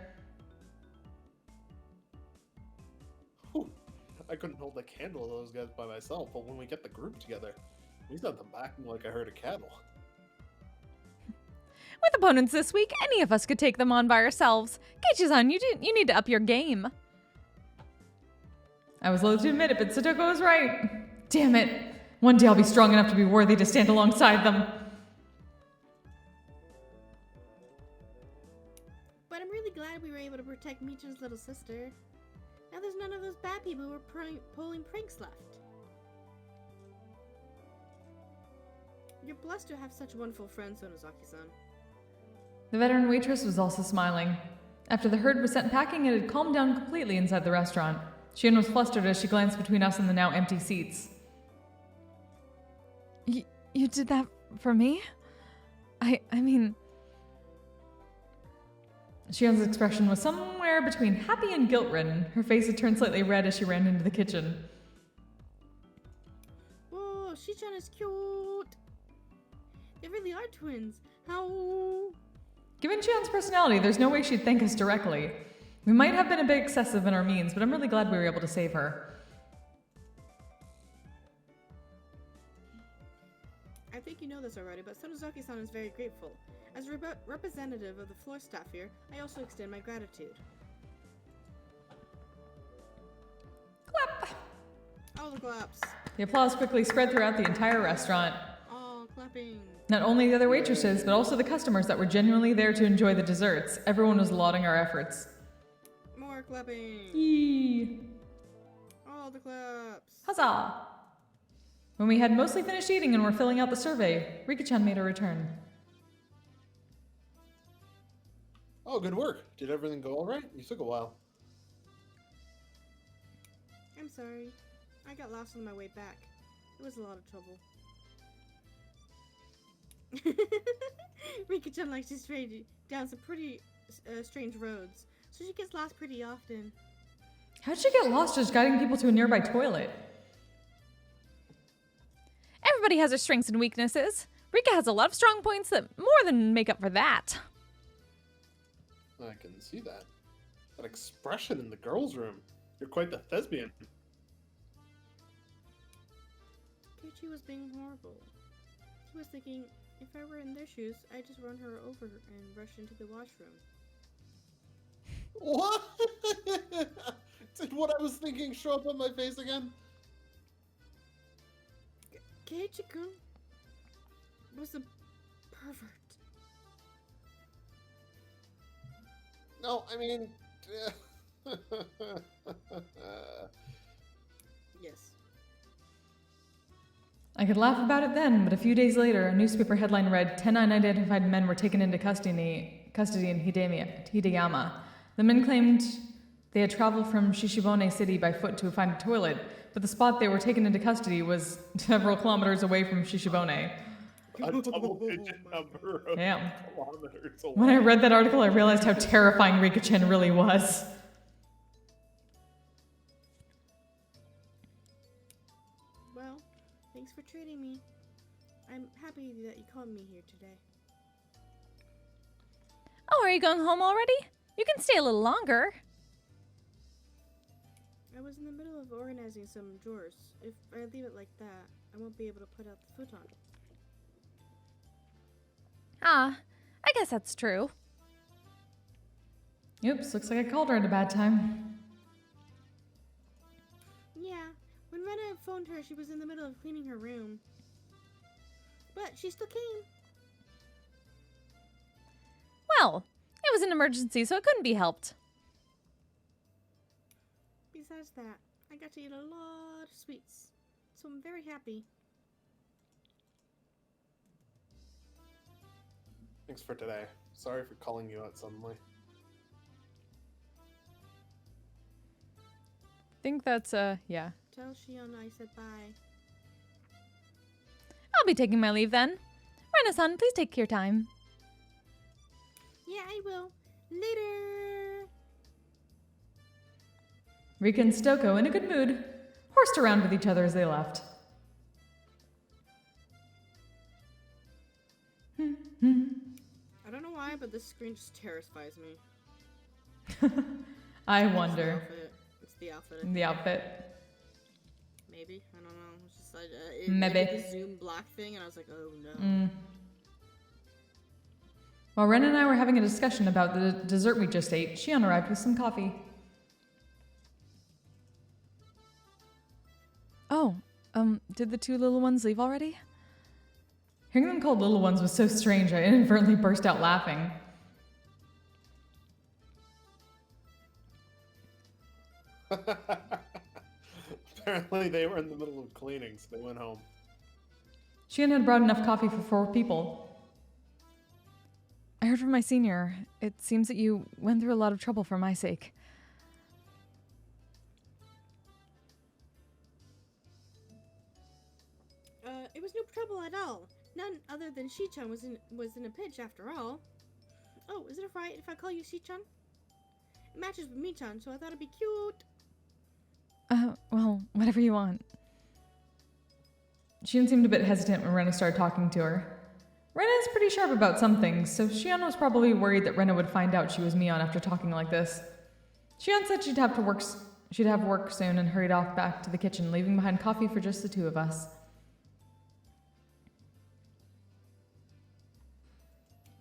Whew. I couldn't hold the candle of those guys by myself, but when we get the group together, we sent them back like a herd of cattle. With opponents this week, any of us could take them on by ourselves. Keiichi-san, you need to up your game. I was loath to admit it, but Satoko was right. Damn it. One day I'll be strong enough to be worthy to stand alongside them. But I'm really glad we were able to protect Michan's little sister. Now there's none of those bad people who are pulling pranks left. You're blessed to have such wonderful friends, Sonozaki-san. The veteran waitress was also smiling. After the herd was sent packing, it had calmed down completely inside the restaurant. Shion was flustered as she glanced between us and the now empty seats. You did that for me? I mean... Shion's expression was somewhere between happy and guilt-ridden. Her face had turned slightly red as she ran into the kitchen. Whoa, Shichan is cute! They really are twins. How... Given Shion's personality, there's no way she'd thank us directly. We might have been a bit excessive in our means, but I'm really glad we were able to save her. I think you know this already, but Sonozaki-san is very grateful. As a representative of the floor staff here, I also extend my gratitude. Clap! All the claps. The applause quickly spread throughout the entire restaurant. All clapping. Not only the other waitresses, but also the customers that were genuinely there to enjoy the desserts. Everyone was lauding our efforts. More clapping. Yee! All the claps. Huzzah! When we had mostly finished eating and were filling out the survey, Rika-chan made a return. Oh, good work. Did everything go all right? You took a while. I'm sorry. I got lost on my way back. It was a lot of trouble. Rika-chan likes to stray down some pretty strange roads, so she gets lost pretty often. How'd she get lost just guiding people to a nearby toilet? Everybody has their strengths and weaknesses. Rika has a lot of strong points that more than make up for that. I can see that. That expression in the girls' room. You're quite the thespian. Keiichi was being horrible. He was thinking, if I were in their shoes, I'd just run her over and rush into the washroom. What? Did what I was thinking show up on my face again? Keiichi-kun was a pervert. No, I mean... Yes. I could laugh about it then, but a few days later, a newspaper headline read, 10 unidentified men were taken into custody in Hideyama. The men claimed they had traveled from Shishibone City by foot to find a toilet, but the spot they were taken into custody was several kilometers away from Shishibone. A double-digit number of Yeah. kilometers away. When I read that article, I realized how terrifying Rika-chan really was. Well, thanks for treating me. I'm happy that you called me here today. Oh, are you going home already? You can stay a little longer. I was in the middle of organizing some drawers. If I leave it like that, I won't be able to put out the futon. Ah, I guess that's true. Oops, looks like I called her at a bad time. Yeah, when Rena phoned her, she was in the middle of cleaning her room. But she still came. Well, it was an emergency, so it couldn't be helped. Besides that, I got to eat a lot of sweets, so I'm very happy. Thanks for today. Sorry for calling you out suddenly. Think that's, yeah. Tell Shion I said bye. I'll be taking my leave then. Rena-san, please take your time. Yeah, I will. Later! Rika and Stoko, in a good mood, horsed around with each other as they left. I don't know why, but this screen just terrifies me. I It's the wonder. outfit. It's the outfit. The outfit. Maybe. I don't know. It's just like Maybe. it did the zoom block thing, and I was like, oh no. While Ren and I were having a discussion about the dessert we just ate, Shion arrived with some coffee. Oh, did the two little ones leave already? Hearing them called little ones was so strange, I inadvertently burst out laughing. Apparently they were in the middle of cleaning, so they went home. Shion had brought enough coffee for 4 people. I heard from my senior. It seems that you went through a lot of trouble for my sake. It was no trouble at all. None other than Shi-chan was in a pinch after all. Oh, is it alright if I call you Shi-chan? It matches with Mi-chan, so I thought it'd be cute. Well, whatever you want. Shion seemed a bit hesitant when Rena started talking to her. Rena is pretty sharp about some things, so Shion was probably worried that Rena would find out she was Mion after talking like this. Shion said she'd have work soon and hurried off back to the kitchen, leaving behind coffee for just the 2 of us.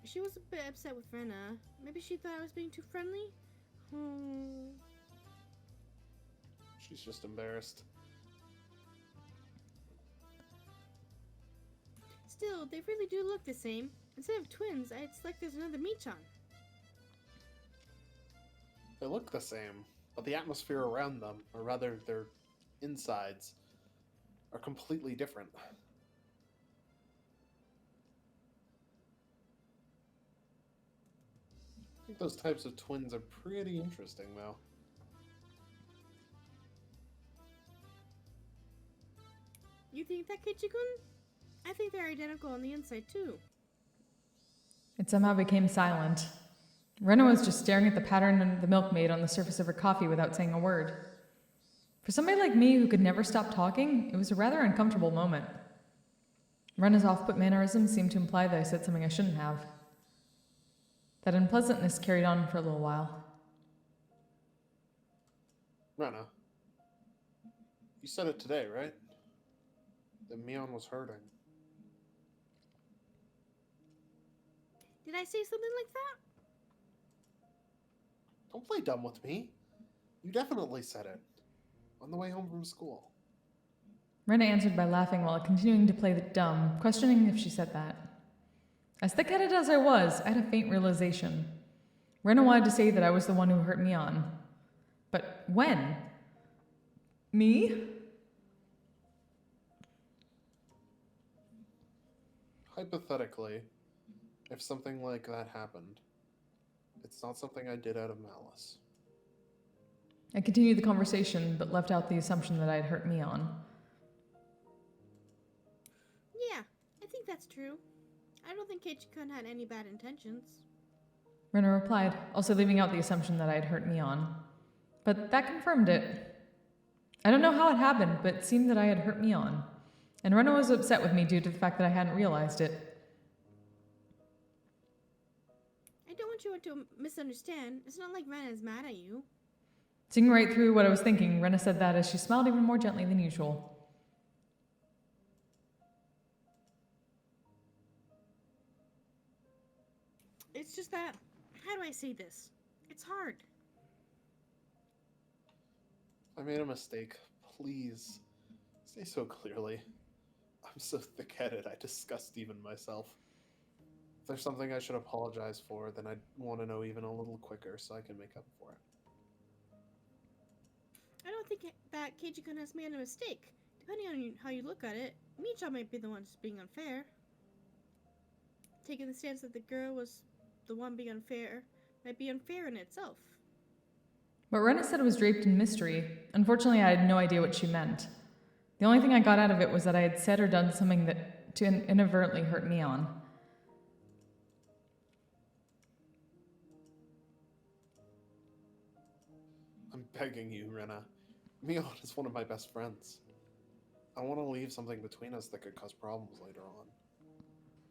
She was a bit upset with Rena. Maybe she thought I was being too friendly? Hmm. She's just embarrassed. Still, they really do look the same. Instead of twins, it's like there's another Mi-chan. They look the same, but the atmosphere around them, or rather their insides, are completely different. I think those types of twins are pretty interesting, though. You think that, Keiichi-kun? I think they're identical on the inside, too. It somehow became silent. Rena was just staring at the pattern of the milkmaid on the surface of her coffee without saying a word. For somebody like me who could never stop talking, it was a rather uncomfortable moment. Rena's off-put mannerisms seemed to imply that I said something I shouldn't have. That unpleasantness carried on for a little while. Rena, you said it today, right? That Mion was hurting. Did I say something like that? Don't play dumb with me. You definitely said it. On the way home from school. Rena answered by laughing while continuing to play the dumb, questioning if she said that. As thick-headed as I was, I had a faint realization. Rena wanted to say that I was the one who hurt Mion. But when? Me? Hypothetically, if something like that happened, it's not something I did out of malice. I continued the conversation, but left out the assumption that I had hurt Mion. Yeah, I think that's true. I don't think Keiichi-kun had any bad intentions. Rena replied, also leaving out the assumption that I had hurt Mion. But that confirmed it. I don't know how it happened, but it seemed that I had hurt Mion. And Rena was upset with me due to the fact that I hadn't realized it. I don't want you to misunderstand. It's not like Rena is mad at you. Seeing right through what I was thinking, Rena said that as she smiled even more gently than usual. It's just that, how do I say this? It's hard. I made a mistake. Please, say so clearly. I'm so thick-headed, I disgust even myself. If there's something I should apologize for, then I'd want to know even a little quicker so I can make up for it. I don't think that Keiichi-kun has made a mistake. Depending on how you look at it, Mi-chan might be the one who's being unfair. Taking the stance that the girl was the one being unfair might be unfair in itself. But Rena said it was draped in mystery. Unfortunately, I had no idea what she meant. The only thing I got out of it was that I had said or done something that to inadvertently hurt Mion. I'm begging you, Rena. Mion is one of my best friends. I don't want to leave something between us that could cause problems later on.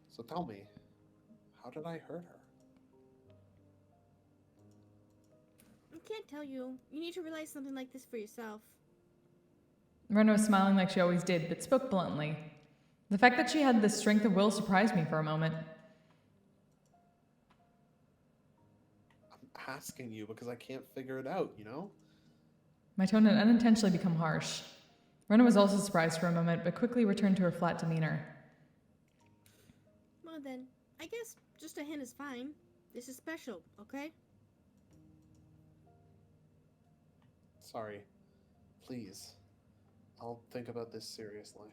So tell me, how did I hurt her? I can't tell you. You need to realize something like this for yourself. Rena was smiling like she always did, but spoke bluntly. The fact that she had the strength of will surprised me for a moment. asking you because I can't figure it out, you know? My tone had unintentionally become harsh. Rena was also surprised for a moment, but quickly returned to her flat demeanor. Well then, I guess just a hint is fine. This is special, okay? Sorry. Please. I'll think about this seriously.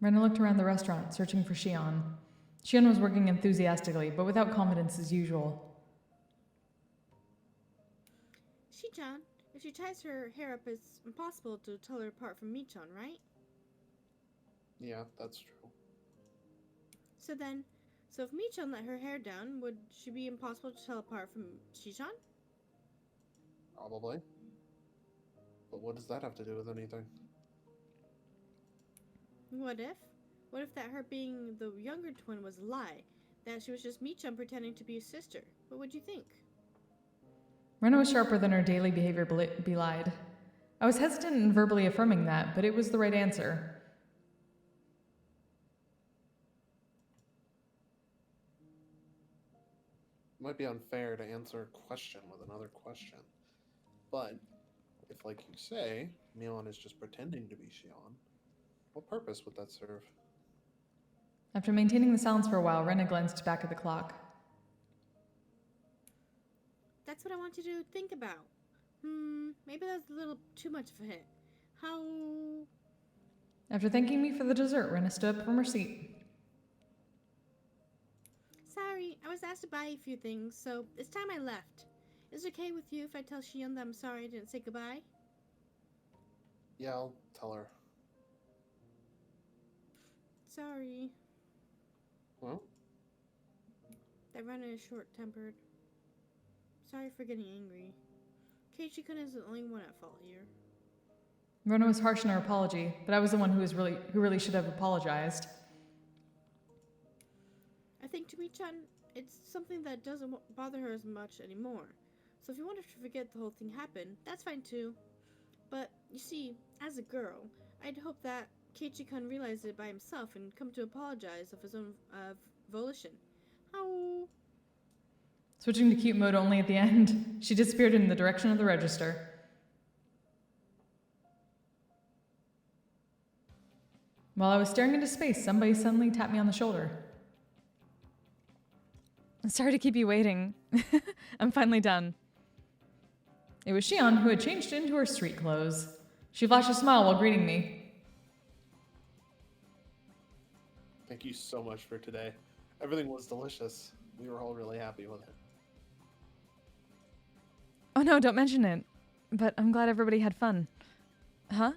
Rena looked around the restaurant, searching for Shion. Shion was working enthusiastically, but without confidence as usual. Shi-chan, if she ties her hair up, it's impossible to tell her apart from Mi-chan, right? Yeah, that's true. So if Mi-chan let her hair down, would she be impossible to tell apart from Shi-chan? Probably. But what does that have to do with anything? What if? What if that her being the younger twin was a lie? That she was just Mi-chan pretending to be his sister? What would you think? Rena was sharper than her daily behavior belied. I was hesitant in verbally affirming that, but it was the right answer. It might be unfair to answer a question with another question. But, if like you say, Milan is just pretending to be Shion, what purpose would that serve? After maintaining the silence for a while, Rena glanced back at the clock. That's what I want you to think about. Maybe that's a little too much of a hit. How... After thanking me for the dessert, Rena stood up from her seat. Sorry, I was asked to buy a few things, so it's time I left. Is it okay with you if I tell Shion that I'm sorry I didn't say goodbye? Yeah, I'll tell her. Sorry. Well? That Rena is short-tempered. Sorry for getting angry. Keiichi-kun is the only one at fault here. Rena was harsh in her apology, but I was the one who really should have apologized. I think to Mi-chan, it's something that doesn't bother her as much anymore. So if you want her to forget the whole thing happened, that's fine too. But, you see, as a girl, I'd hope that Keiichi-kun realized it by himself and come to apologize of his own volition. How... Switching to cute mode only at the end, she disappeared in the direction of the register. While I was staring into space, somebody suddenly tapped me on the shoulder. Sorry to keep you waiting. I'm finally done. It was Shion, who had changed into her street clothes. She flashed a smile while greeting me. Thank you so much for today. Everything was delicious. We were all really happy with it. Oh no, don't mention it. But I'm glad everybody had fun. Huh?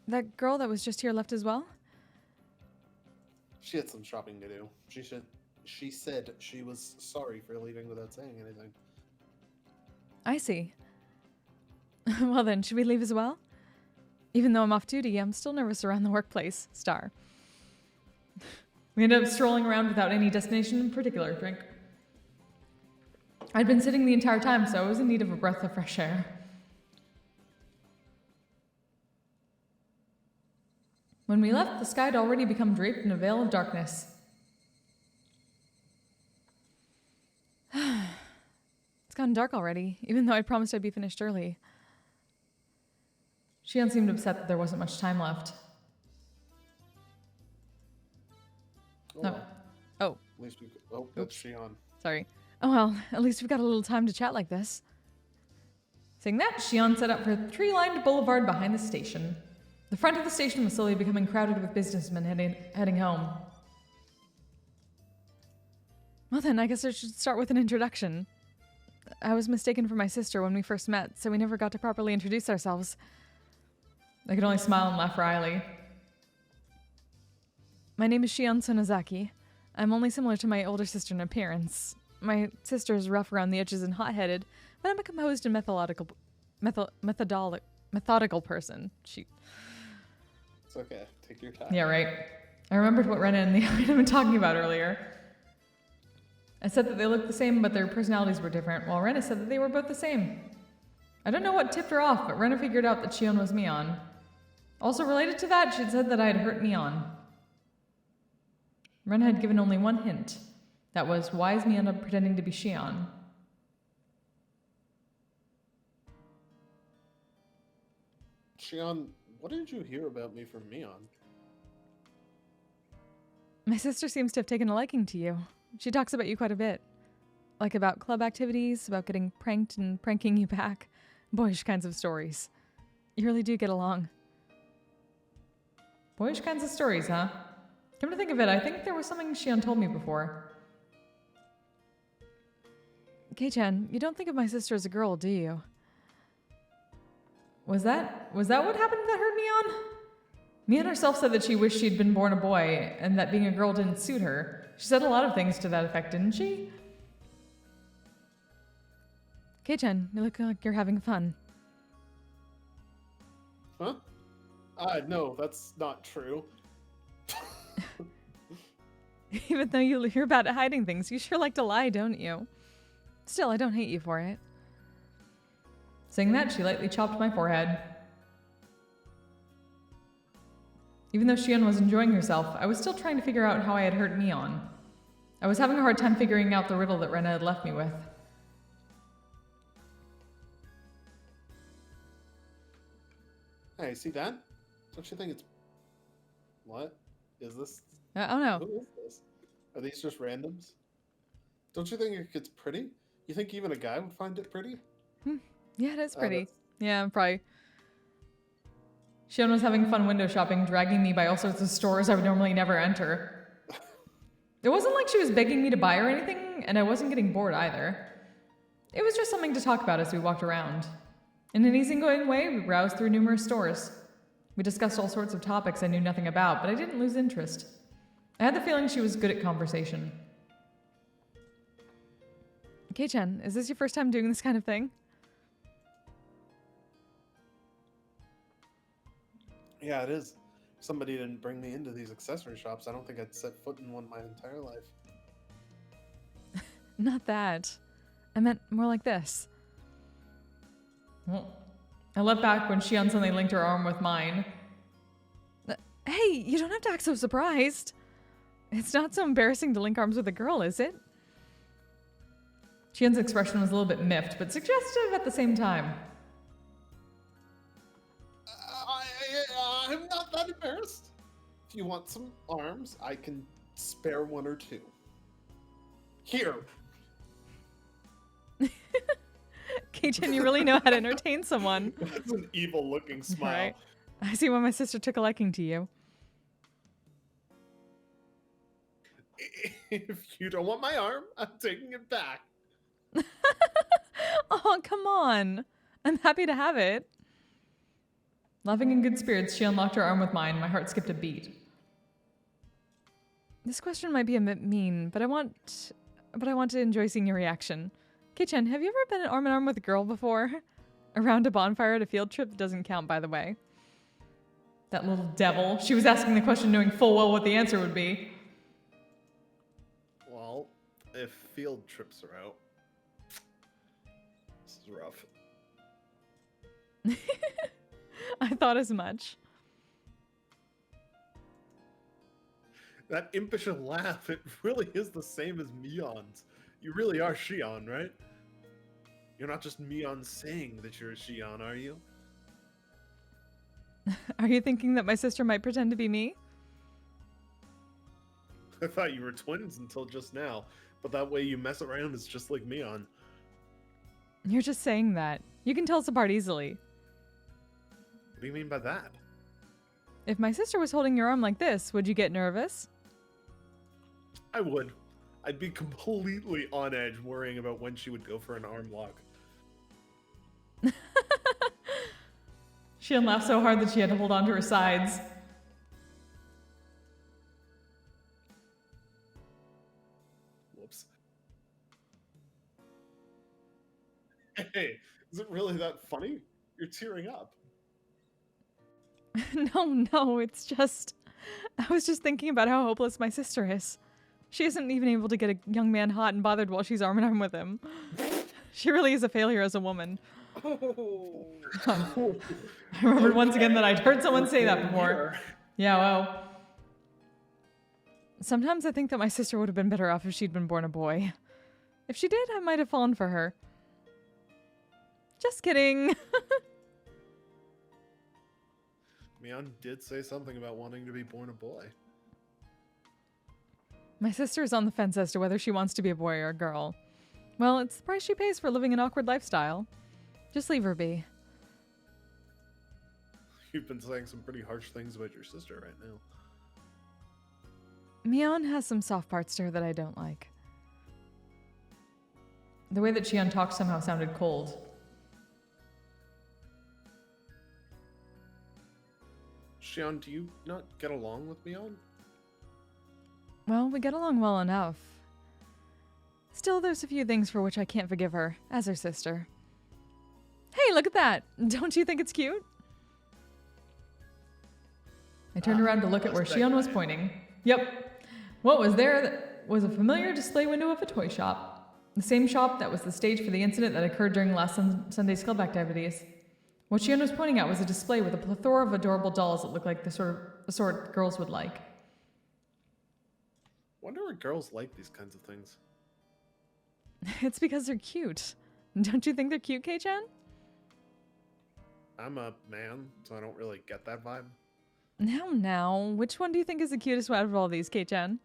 That girl that was just here left as well? She had some shopping to do. She said she was sorry for leaving without saying anything. I see. Well then, should we leave as well? Even though I'm off duty, I'm still nervous around the workplace. Star. We ended up strolling around without any destination in particular. Drink. I'd been sitting the entire time, so I was in need of a breath of fresh air. When we left, the sky had already become draped in a veil of darkness. It's gotten dark already, even though I promised I'd be finished early. Shion seemed upset that there wasn't much time left. No. Oh. At least we could... Oh, that's Shion. Sorry. Oh well, at least we've got a little time to chat like this. Saying that, Shion set up for the tree-lined boulevard behind the station. The front of the station was slowly becoming crowded with businessmen heading home. Well then, I guess I should start with an introduction. I was mistaken for my sister when we first met, so we never got to properly introduce ourselves. I could only smile and laugh wryly. My name is Shion Sonozaki. I'm only similar to my older sister in appearance. My sister is rough around the edges and hot-headed, but I'm a composed and methodical person. Shoot. It's okay. Take your time. Yeah, right. I remembered what Rena and the had been talking about earlier. I said that they looked the same, but their personalities were different, while Rena said that they were both the same. I don't know what tipped her off, but Rena figured out that Shion was Mion. Also related to that, she'd said that I had hurt Mion. Rena had given only one hint. That was, why is Mion pretending to be Shion? Shion, what did you hear about me from Mion? My sister seems to have taken a liking to you. She talks about you quite a bit. Like about club activities, about getting pranked and pranking you back. Boyish kinds of stories. You really do get along. Boyish kinds of stories, huh? Come to think of it, I think there was something Shion told me before. Kei-chan, you don't think of my sister as a girl, do you? Was that what happened that hurt Mion? Mion herself said that she wished she'd been born a boy, and that being a girl didn't suit her. She said a lot of things to that effect, didn't she? Kei-chan, you look like you're having fun. Huh? No, that's not true. Even though you're bad at hiding things, you sure like to lie, don't you? Still, I don't hate you for it. Saying that, she lightly chopped my forehead. Even though Shion was enjoying herself, I was still trying to figure out how I had hurt Mion. I was having a hard time figuring out the riddle that Rena had left me with. Hey, see that? Don't you think it's... What? Is this... Oh no. Who is this? Are these just randoms? Don't you think it's pretty? You think even a guy would find it pretty? Yeah, it is pretty. That's- Yeah, probably. Shion was having fun window shopping, dragging me by all sorts of stores I would normally never enter. It wasn't like she was begging me to buy or anything, and I wasn't getting bored either. It was just something to talk about as we walked around. In an easygoing way, we browsed through numerous stores. We discussed all sorts of topics I knew nothing about, but I didn't lose interest. I had the feeling she was good at conversation. Kei-chan, is this your first time doing this kind of thing? Yeah, it is. If somebody didn't bring me into these accessory shops, I don't think I'd set foot in one my entire life. Not that. I meant more like this. Well, I leapt back when Shion suddenly linked her arm with mine. Hey, you don't have to act so surprised. It's not so embarrassing to link arms with a girl, is it? Shion's expression was a little bit miffed, but suggestive at the same time. I'm not that embarrassed. If you want some arms, I can spare one or two. Here. Kei-chan, you really know how to entertain someone. That's an evil-looking smile. Right. I see why my sister took a liking to you. If you don't want my arm, I'm taking it back. Oh, come on. I'm happy to have it. Laughing in good spirits, she unlocked her arm with mine. My heart skipped a beat. This question might be a bit mean, but I want to enjoy seeing your reaction. Kei-chan, have you ever been arm in arm with a girl before? Around a bonfire at a field trip doesn't count, by the way. That little devil. She was asking the question knowing full well what the answer would be. Well, if field trips are out, this is rough. I thought as much. That impish laugh, it really is the same as Mion's. You really are Shion, right? You're not just Mion saying that you're a Shion, are you? Are you thinking that my sister might pretend to be me? I thought you were twins until just now, but that way you mess around is just like Mion. You're just saying that. You can tell us apart easily. What do you mean by that? If my sister was holding your arm like this, would you get nervous? I would. I'd be completely on edge worrying about when she would go for an arm lock. She laughed so hard that she had to hold on to her sides. Whoops. Hey, is it really that funny? You're tearing up. No, it's just... I was just thinking about how hopeless my sister is. She isn't even able to get a young man hot and bothered while she's arm in arm with him. She really is a failure as a woman. Oh. I remembered once again that I'd heard someone say that before. Yeah, well. Sometimes I think that my sister would have been better off if she'd been born a boy. If she did, I might have fallen for her. Just kidding. Mion did say something about wanting to be born a boy. My sister is on the fence as to whether she wants to be a boy or a girl. Well, it's the price she pays for living an awkward lifestyle. Just leave her be. You've been saying some pretty harsh things about your sister right now. Mion has some soft parts to her that I don't like. The way that Shion talked somehow sounded cold. Shion, do you not get along with Mion? Well, we get along well enough. Still, there's a few things for which I can't forgive her, as her sister. Hey, look at that! Don't you think it's cute? I turned around to look at where Shion was pointing. Yep. What was there was a familiar display window of a toy shop. The same shop that was the stage for the incident that occurred during last Sunday's club activities. What Shion was pointing at was a display with a plethora of adorable dolls that looked like the sort girls would like. Wonder what girls like these kinds of things. It's because they're cute. Don't you think they're cute, Kei-chan? I'm a man, so I don't really get that vibe. Now, which one do you think is the cutest out of all these, Kei-chan?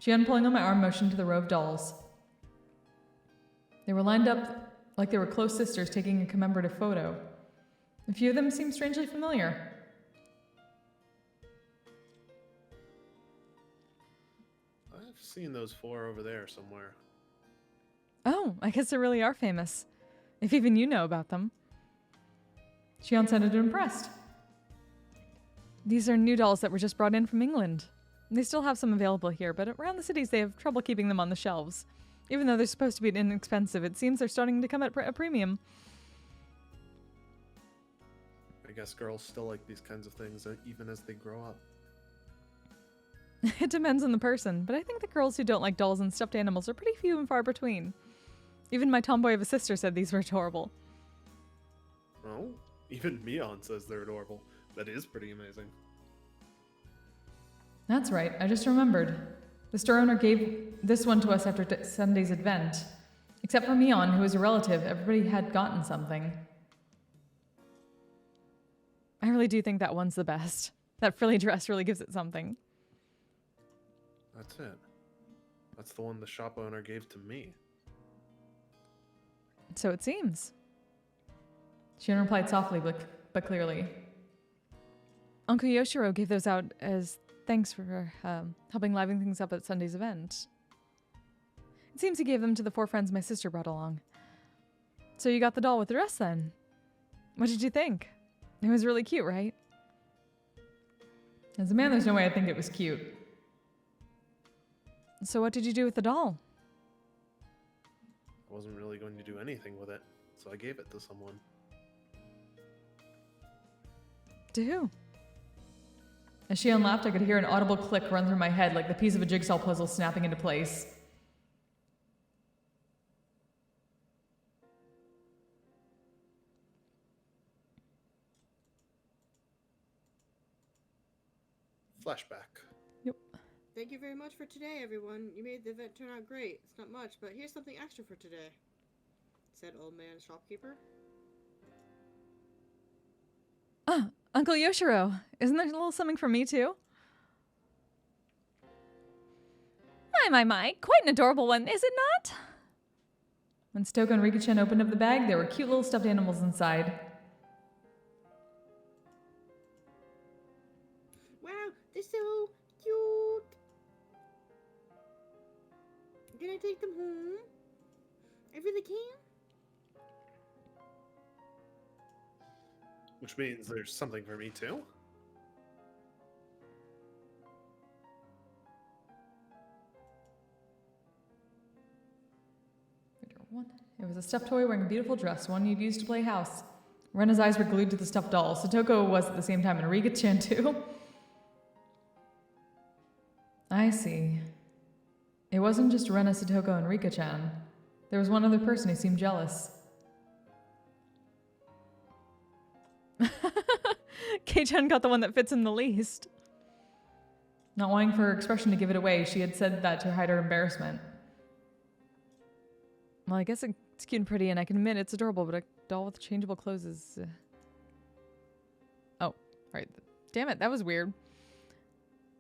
Shion, pulling on my arm, motioned to the row of dolls. They were lined up like they were close sisters taking a commemorative photo. A few of them seemed strangely familiar. I've seen those four over there somewhere. Oh, I guess they really are famous. If even you know about them. Shion sounded impressed. These are new dolls that were just brought in from England. They still have some available here, but around the cities they have trouble keeping them on the shelves. Even though they're supposed to be inexpensive, it seems they're starting to come at a premium. I guess girls still like these kinds of things even as they grow up. It depends on the person, but I think the girls who don't like dolls and stuffed animals are pretty few and far between. Even my tomboy of a sister said these were adorable. Oh, even Mion says they're adorable. That is pretty amazing. That's right, I just remembered. The store owner gave this one to us after Sunday's event. Except for Mion, who is a relative, everybody had gotten something. I really do think that one's the best. That frilly dress really gives it something. That's it. That's the one the shop owner gave to me. So it seems. Shion replied softly but clearly. Uncle Yoshiro gave those out as thanks for helping liven things up at Sunday's event. It seems he gave them to the four friends my sister brought along. So you got the doll with the dress then? What did you think? It was really cute, right? As a man, there's no way I think it was cute. So what did you do with the doll? I wasn't really going to do anything with it, so I gave it to someone. To who? As Shion laughed, I could hear an audible click run through my head like the piece of a jigsaw puzzle snapping into place. Flashback. Yep. Thank you very much for today, everyone. You made the event turn out great. It's not much, but here's something extra for today, said old man shopkeeper. Ah, Uncle Yoshiro, isn't there a little something for me too? My, quite an adorable one, is it not? When Stoko and Rika-chan opened up the bag, there were cute little stuffed animals inside. Wow, they're so cute. Can I take them home? I really can. Which means there's something for me too? It was a stuffed toy wearing a beautiful dress, one you'd use to play house. Rena's eyes were glued to the stuffed doll. Satoko was at the same time, and Rika-chan too. I see. It wasn't just Rena, Satoko, and Rika-chan. There was one other person who seemed jealous. Kei-chan got the one that fits him the least. Not wanting for her expression to give it away, she had said that to hide her embarrassment. Well, I guess it's cute and pretty, and I can admit it's adorable, but a doll with changeable clothes is... Oh, right. Damn it, that was weird.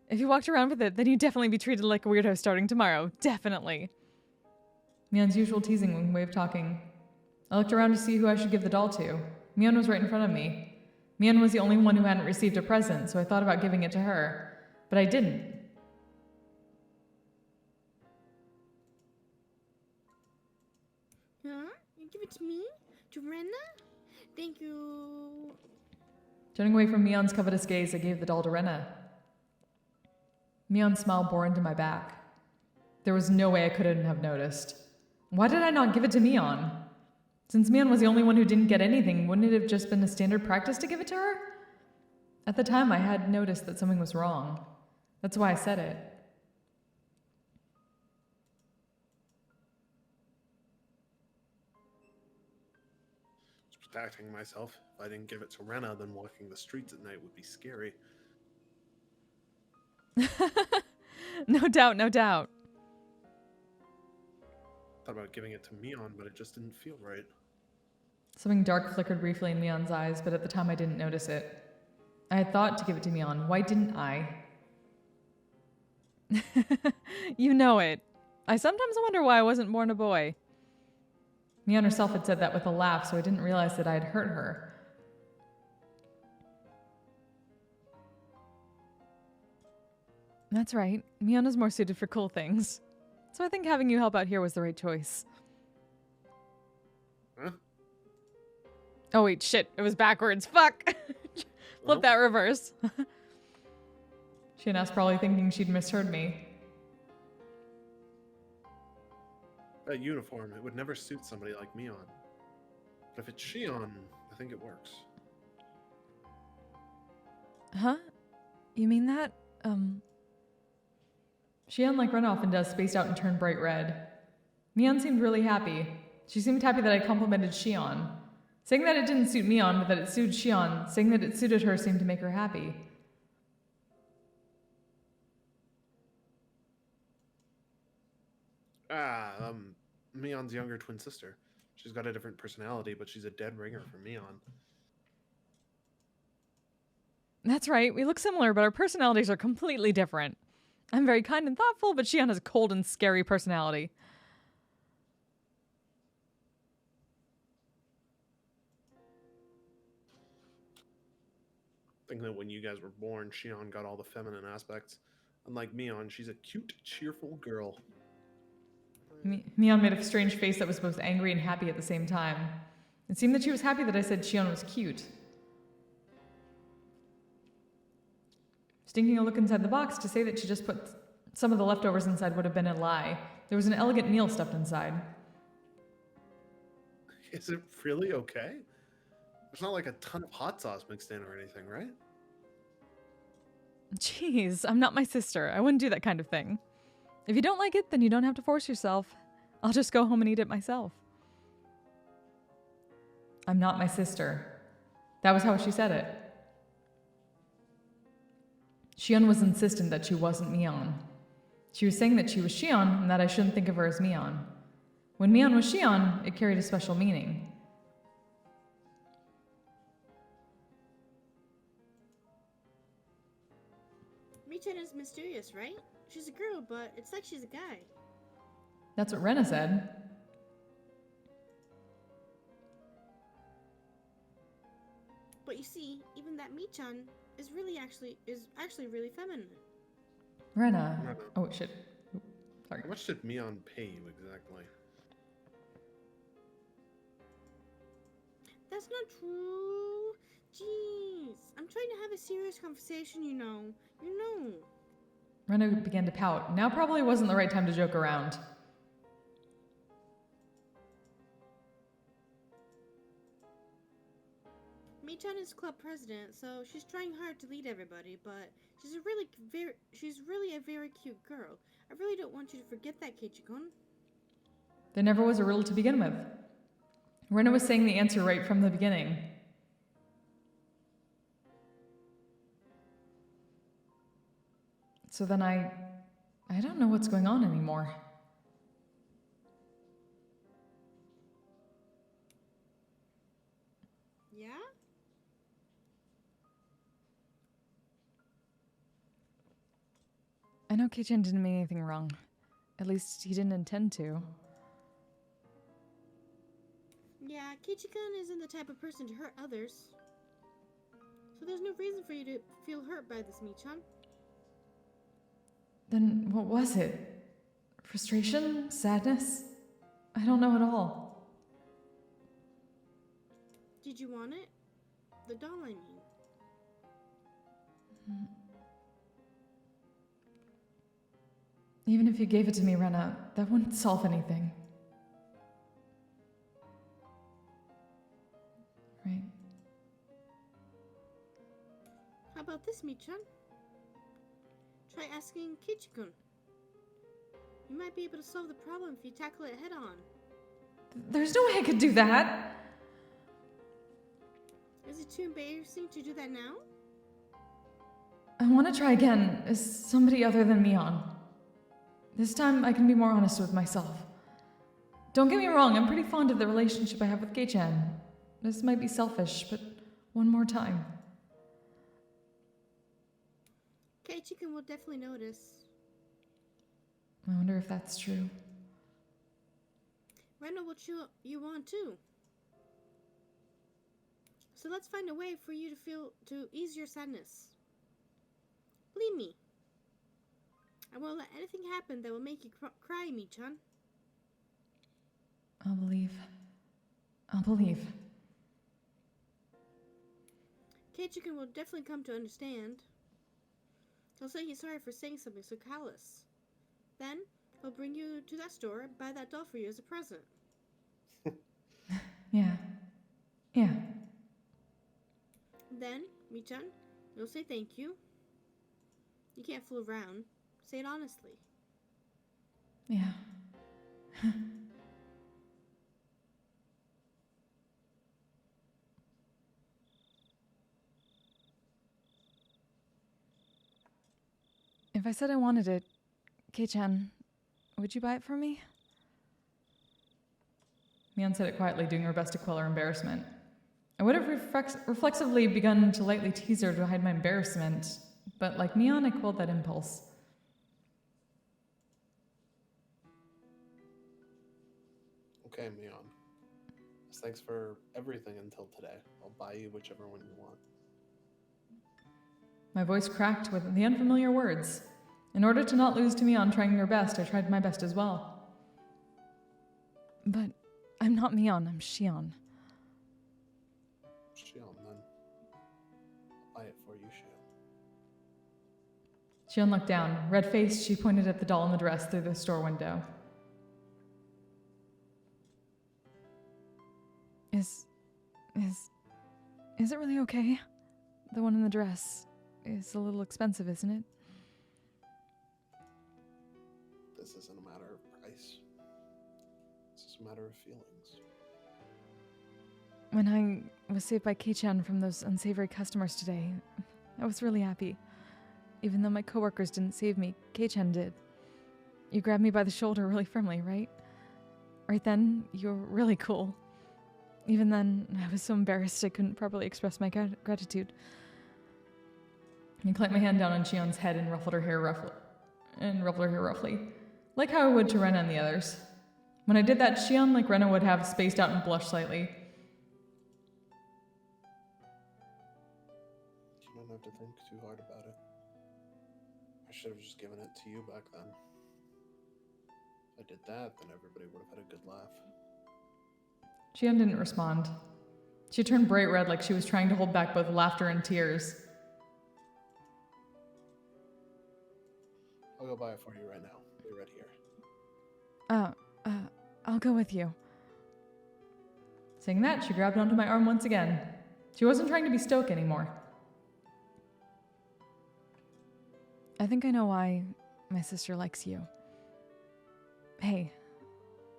If you walked around with it, then you'd definitely be treated like a weirdo starting tomorrow. Definitely. Mion's usual teasing way of talking. I looked around to see who I should give the doll to. Mion was right in front of me. Mion was the only one who hadn't received a present, so I thought about giving it to her. But I didn't. Huh? You give it to me? To Rena? Thank you. Turning away from Mion's covetous gaze, I gave the doll to Rena. Mion's smile bore into my back. There was no way I couldn't have noticed. Why did I not give it to Mion? Since Mion was the only one who didn't get anything, wouldn't it have just been a standard practice to give it to her? At the time, I had noticed that something was wrong. That's why I said it. Just protecting myself. If I didn't give it to Rena, then walking the streets at night would be scary. No doubt, no doubt. Thought about giving it to Mion, but it just didn't feel right. Something dark flickered briefly in Mion's eyes, but at the time I didn't notice it. I had thought to give it to Mion. Why didn't I? You know it. I sometimes wonder why I wasn't born a boy. Mion herself had said that with a laugh, so I didn't realize that I had hurt her. That's right. Miona's more suited for cool things. So I think having you help out here was the right choice. Huh? Oh wait, shit. It was backwards. Fuck! Flip that reverse. Shion probably thinking she'd misheard me. That uniform, it would never suit somebody like Mion. But if it's Shion, I think it works. Huh? You mean that? Shion, like Ren often does, spaced out and turned bright red. Mion seemed really happy. She seemed happy that I complimented Shion. Saying that it didn't suit Mion, but that it suited Shion, saying that it suited her seemed to make her happy. Mion's younger twin sister. She's got a different personality, but she's a dead ringer for Mion. That's right. We look similar, but our personalities are completely different. I'm very kind and thoughtful, but Shion has a cold and scary personality. I think that when you guys were born, Shion got all the feminine aspects. Unlike Mion, she's a cute, cheerful girl. Mion made a strange face that was both angry and happy at the same time. It seemed that she was happy that I said Shion was cute. Stinking a look inside the box to say that she just put some of the leftovers inside would have been a lie. There was an elegant meal stuffed inside. Is it really okay? There's not like a ton of hot sauce mixed in or anything, right? Jeez, I'm not my sister. I wouldn't do that kind of thing. If you don't like it, then you don't have to force yourself. I'll just go home and eat it myself. I'm not my sister. That was how she said it. Shion was insistent that she wasn't Mion. She was saying that she was Shion and that I shouldn't think of her as Mion. When Mion was Shion, it carried a special meaning. Michan is mysterious, right? She's a girl, but it's like she's a guy. That's what Rena said. But you see, even that Michan is actually really feminine. Rena. Oh, shit. Oop, sorry. How much did Mion pay you exactly? That's not true. Jeez, I'm trying to have a serious conversation, you know. Rena began to pout. Now probably wasn't the right time to joke around. Michan is club president, so she's trying hard to lead everybody, but she's really a very cute girl. I really don't want you to forget that, Keiichi-kun. There never was a riddle to begin with. Rena was saying the answer right from the beginning. So then I don't know what's going on anymore. Yeah? I know Kei-chan didn't mean anything wrong. At least he didn't intend to. Yeah, Kichi-kun isn't the type of person to hurt others. So there's no reason for you to feel hurt by this, Michan. Then what was it? Frustration? Sadness? I don't know at all. Did you want it? The doll, I mean. Even if you gave it to me, Rena, that wouldn't solve anything. Right? How about this, Michan? Try asking Kichi-kun. You might be able to solve the problem if you tackle it head on. There's no way I could do that! Is it too embarrassing to do that now? I want to try again as somebody other than Mion. This time I can be more honest with myself. Don't get me wrong, I'm pretty fond of the relationship I have with Kei-chan. This might be selfish, but one more time. Kichi-kun will definitely notice. I wonder if that's true. Rena will chew you on too. So let's find a way for you to ease your sadness. Believe me, I won't let anything happen that will make you cry, Michan. I'll believe. I'll believe. Kichi-kun will definitely come to understand. He'll say he's sorry for saying something so callous. Then he'll bring you to that store and buy that doll for you as a present. Yeah. Yeah. Then, Michan, you'll say thank you. You can't fool around. Say it honestly. Yeah. If I said I wanted it, Kei-chan, would you buy it for me? Mion said it quietly, doing her best to quell her embarrassment. I would have reflexively begun to lightly tease her to hide my embarrassment, but like Mion, I quelled that impulse. Okay, Mion. Thanks for everything until today. I'll buy you whichever one you want. My voice cracked with the unfamiliar words. In order to not lose to Mion trying her best, I tried my best as well. But I'm not Mion, I'm Shion. Shion, then. I'll buy it for you, Shion. Shion looked down. Red-faced, she pointed at the doll in the dress through the store window. Is it really okay? The one in the dress is a little expensive, isn't it? This isn't a matter of price. This is a matter of feelings. When I was saved by Kei-chan from those unsavory customers today, I was really happy. Even though my coworkers didn't save me, Kei-chan did. You grabbed me by the shoulder really firmly, right? Right then, you were really cool. Even then, I was so embarrassed I couldn't properly express my gratitude. I clamped my hand down on Shion's head and ruffled her hair roughly, like how I would to Rena and the others. When I did that, Shion, like Rena would have, spaced out and blushed slightly. You don't have to think too hard about it. I should have just given it to you back then. If I did that, then everybody would have had a good laugh. Shion didn't respond. She turned bright red like she was trying to hold back both laughter and tears. I'll go buy it for you right now. Be right here. I'll go with you. Saying that, she grabbed onto my arm once again. She wasn't trying to be stoic anymore. I think I know why my sister likes you. Hey,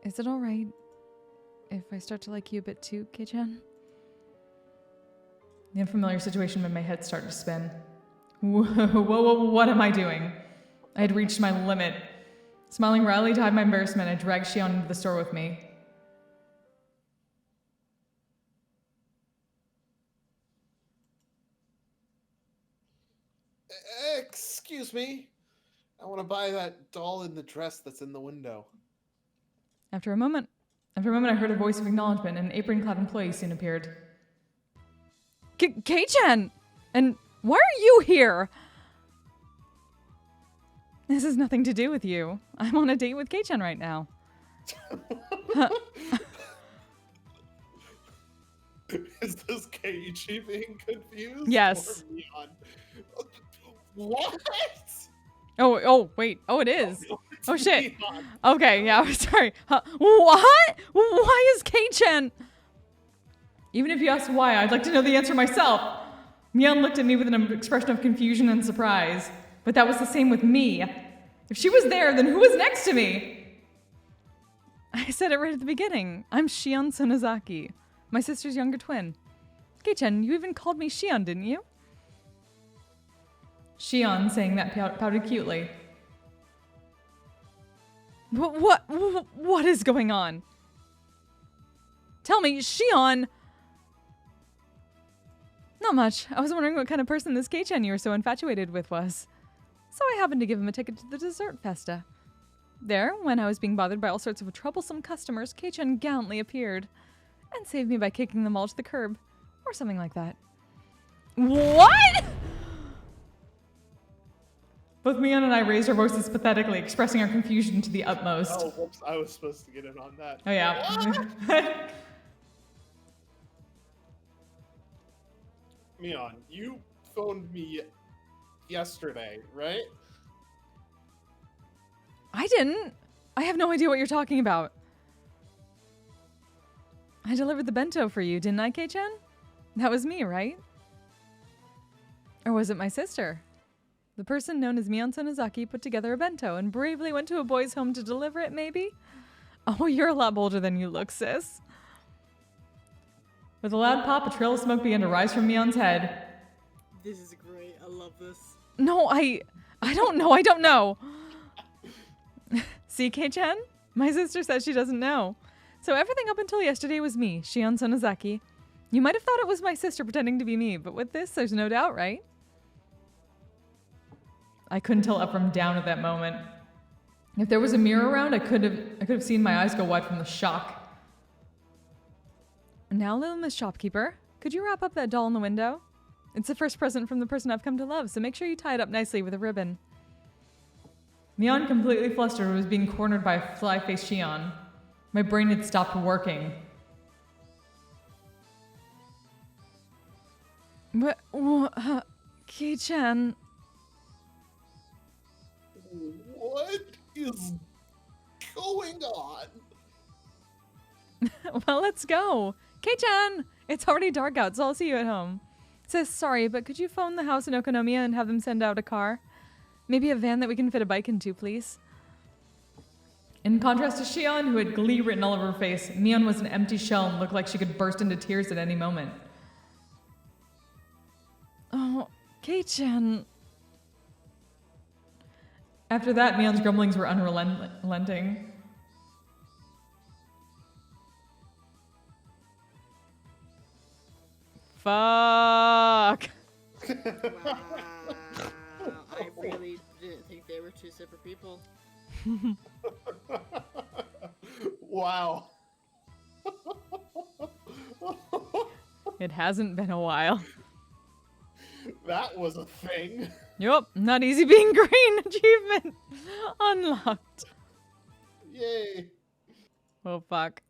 is it alright if I start to like you a bit too, Kei-chan? The unfamiliar situation made my head start to spin. Whoa, what am I doing? I had reached my limit. Smiling wryly to hide my embarrassment, I dragged Shion into the store with me. Excuse me. I want to buy that doll in the dress that's in the window. After a moment, I heard a voice of acknowledgement, and an apron-clad employee soon appeared. Kei-chan! And why are you here? This has nothing to do with you. I'm on a date with Kei-chan right now. Is this Keiichi being confused? Yes. Or Mion? What? Oh, wait. Oh, it is. It's Oh, shit. Mion. Okay, yeah, sorry. What? Why is Kei-chan? Even if you ask why, I'd like to know the answer myself. Mion looked at me with an expression of confusion and surprise. But that was the same with me. If she was there, then who was next to me? I said it right at the beginning. I'm Shion Sonozaki, my sister's younger twin. Kei-chan, you even called me Shion, didn't you? Shion, saying that, pouted cutely. What is going on? Tell me, Shion! Not much. I was wondering what kind of person this Kei-chan you were so infatuated with was. So I happened to give him a ticket to the dessert festa. There, when I was being bothered by all sorts of troublesome customers, Kei-chan gallantly appeared and saved me by kicking them all to the curb, or something like that. What? Both Mion and I raised our voices pathetically, expressing our confusion to the utmost. Oh, whoops. I was supposed to get in on that. Oh, yeah. Mion, you phoned me yesterday, right? I didn't. I have no idea what you're talking about. I delivered the bento for you, didn't I, Kei-chan? That was me, right? Or was it my sister? The person known as Mion Sonozaki put together a bento and bravely went to a boy's home to deliver it, maybe? Oh, you're a lot bolder than you look, sis. With a loud pop, a trail of smoke began to rise from Mion's head. This is great. I love this. No, I don't know. I don't know. See, Kei-chan? My sister says she doesn't know. So everything up until yesterday was me, Shion Sonozaki. You might have thought it was my sister pretending to be me, but with this, there's no doubt, right? I couldn't tell up from down at that moment. If there was a mirror around, I could have seen my eyes go wide from the shock. Now, little Miss Shopkeeper, could you wrap up that doll in the window? It's the first present from the person I've come to love, so make sure you tie it up nicely with a ribbon. Mion, completely flustered, was being cornered by a fly-faced Shion. My brain had stopped working. What? Kei-chan. What is going on? Well, let's go. Kei-chan! It's already dark out, so I'll see you at home. Sis, sorry, but could you phone the house in Okonomiya and have them send out a car? Maybe a van that we can fit a bike into, please. In contrast to Shion, who had glee written all over her face, Mion was an empty shell and looked like she could burst into tears at any moment. Oh, Kei-chan. After that, Mion's grumblings were unrelenting. Fuck. Wow. I really didn't think they were two separate people. Wow. It hasn't been a while. That was a thing. Yup, not easy being green. Achievement unlocked. Yay. Oh, fuck.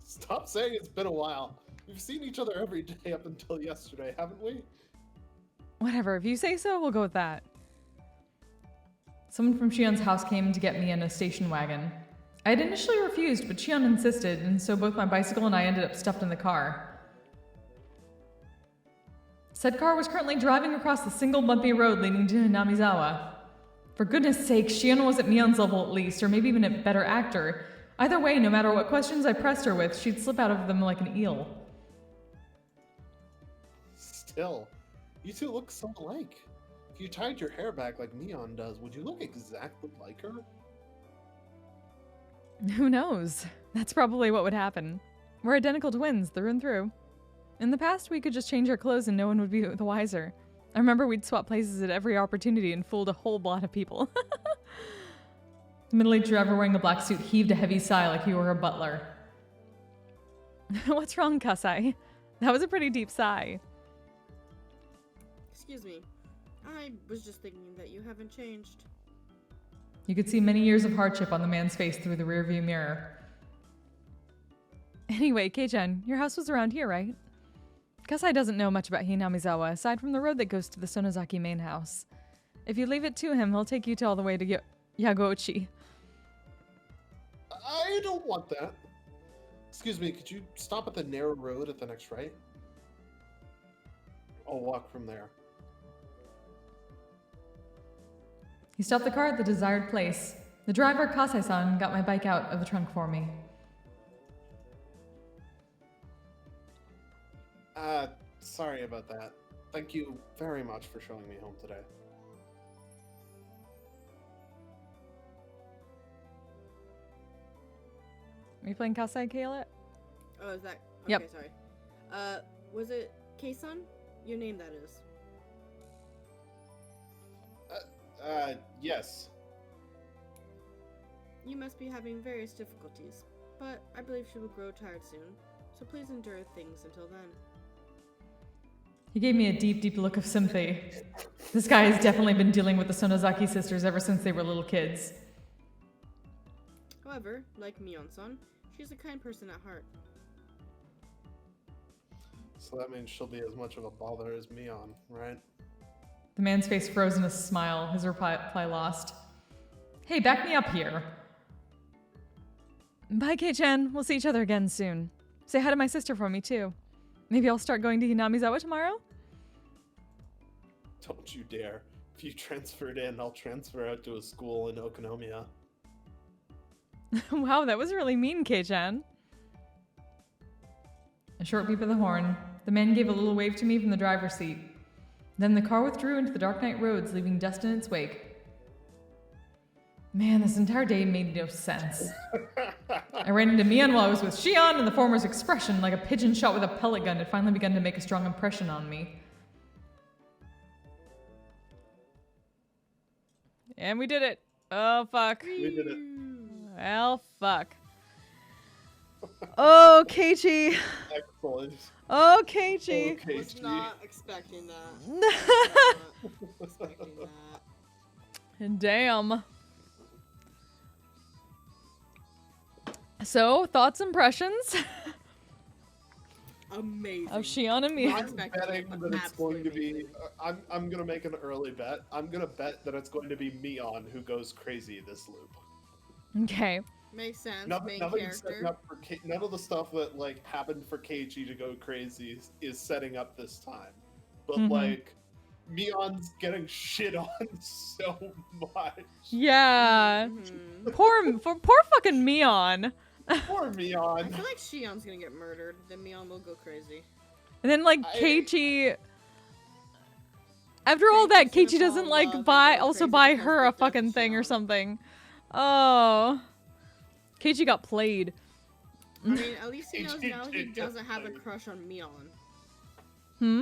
Stop saying it's been a while. We've seen each other every day up until yesterday, haven't we? Whatever, if you say so, we'll go with that. Someone from Shion's house came to get me in a station wagon. I had initially refused, but Shion insisted, and so both my bicycle and I ended up stuffed in the car. Said car was currently driving across the single bumpy road leading to Hinamizawa. For goodness sake, Shion was at Mion's level at least, or maybe even a better actor. Either way, no matter what questions I pressed her with, she'd slip out of them like an eel. Still, you two look so alike. If you tied your hair back like Mion does, would you look exactly like her? Who knows? That's probably what would happen. We're identical twins, through and through. In the past, we could just change our clothes and no one would be the wiser. I remember we'd swap places at every opportunity and fooled a whole lot of people. The middle-aged driver wearing the black suit heaved a heavy sigh like he were her butler. What's wrong, Kasai? That was a pretty deep sigh. Excuse me. I was just thinking that you haven't changed. You could see many years of hardship on the man's face through the rearview mirror. Anyway, Kei-chan, your house was around here, right? Kasai doesn't know much about Hinamizawa, aside from the road that goes to the Sonozaki main house. If you leave it to him, he'll take you all the way to Yagochi. I don't want that. Excuse me, could you stop at the narrow road at the next right? I'll walk from there. He stopped the car at the desired place. The driver, Kasai-san, got my bike out of the trunk for me. Sorry about that. Thank you very much for showing me home today. Are you playing Kasai, Kayla? Oh, is that? Okay, Yep. sorry. Was it Kei-san? Your name, that is. Yes. You must be having various difficulties, but I believe she will grow tired soon, so please endure things until then. He gave me a deep, deep look of sympathy. This guy has definitely been dealing with the Sonozaki sisters ever since they were little kids. However, like Mion-san, she's a kind person at heart. So that means she'll be as much of a bother as Mion, right? The man's face froze in a smile, his reply lost. Hey, back me up here. Bye, Kei-chan. We'll see each other again soon. Say hi to my sister for me, too. Maybe I'll start going to Hinamizawa tomorrow? Don't you dare. If you transferred in, I'll transfer out to a school in Okonomiya. Wow, that was really mean, Kei-chan. A short beep of the horn. The man gave a little wave to me from the driver's seat. Then the car withdrew into the dark night roads, leaving dust in its wake. Man, this entire day made no sense. I ran into Mion while I was with Shion, and the former's expression, like a pigeon shot with a pellet gun, had finally begun to make a strong impression on me. And we did it. Oh, fuck. We did it. Well, fuck. Oh, Keiichi. Excellent. Oh, Keiichi. Okay, Was not expecting that. Not expecting that. Damn. So, thoughts, impressions Amazing. of Shion and me. I'm expecting betting it, that it's going to be. absolutely. I'm gonna make an early bet. I'm gonna bet that it's going to be Mion who goes crazy this loop. Okay. Makes sense. Nothing Main setting character. up for none of the stuff that like happened for Keiichi to go crazy is setting up this time. But Mhm. like, Mion's getting shit on so much. Yeah. Mhm. Poor fucking Mion. Poor I Mion. feel like Shion's gonna get murdered, then Mion will go crazy. And then like I- Keiichi. After all that, Keiichi's Keiichi gonna doesn't fall in like love buy and go also crazy buy because her of a the death fucking of thing or Shion. something. Oh. Keiichi got played. I mean, at least he knows Keiichi now he did get doesn't have a played. crush on Mion. Hmm?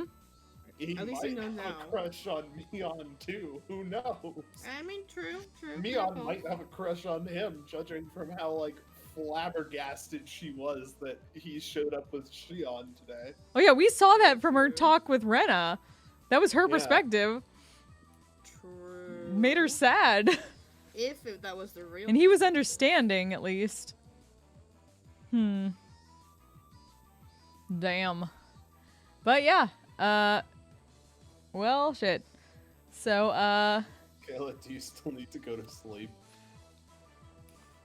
He At least might he knows have now. a crush on Mion too. Who knows? I mean, true. Mion fair might call. have a crush on him, judging from how like flabbergasted she was that he showed up with Shion today. Oh yeah, we saw that from her talk with Rena. That was her Yeah. perspective. True. Made her sad. If that was the real. And he was understanding, at least. Damn. But yeah, well, shit. So, Kayla, do you still need to go to sleep?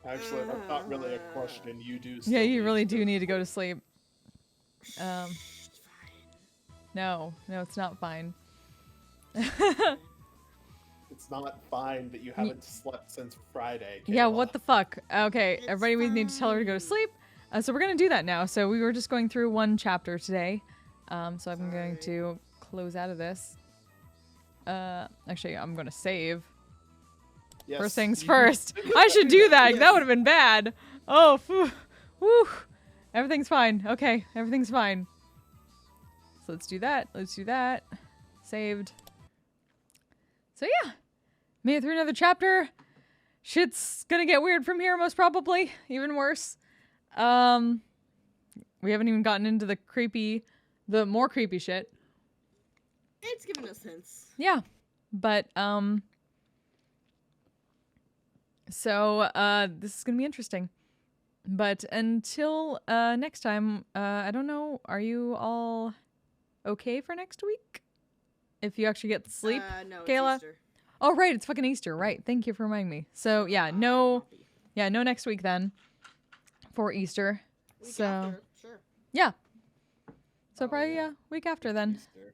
Actually, that's not really a question. You do. Still yeah, you need really to do need to go to sleep. It's fine. No, it's not fine. It's not fine that you haven't slept since Friday. Yeah, Kayla. what the fuck? Okay, It's everybody, we need to tell her to go to fine. sleep. So we're gonna do that now. So we were just going through one chapter today. So I'm going to close out of this. Actually, I'm gonna save. Yes, First things you- first. I should do that. Yes. That would have been bad. Oh, phew. Whew. Everything's fine. Okay, everything's fine. So let's do that. Let's do that. Saved. So yeah, made it through another chapter. Shit's gonna get weird from here, most probably. Even worse. We haven't even gotten into the more creepy shit. It's giving us hints. Yeah, but so this is gonna be interesting. But until next time, I don't know. Are you all okay for next week? If you actually get to sleep, No, it's Kayla? Easter. Oh right, it's fucking Easter, right? Thank you for reminding me. So yeah, no next week then for Easter. Week So after, sure. yeah, so Oh, probably yeah. week after then. Easter.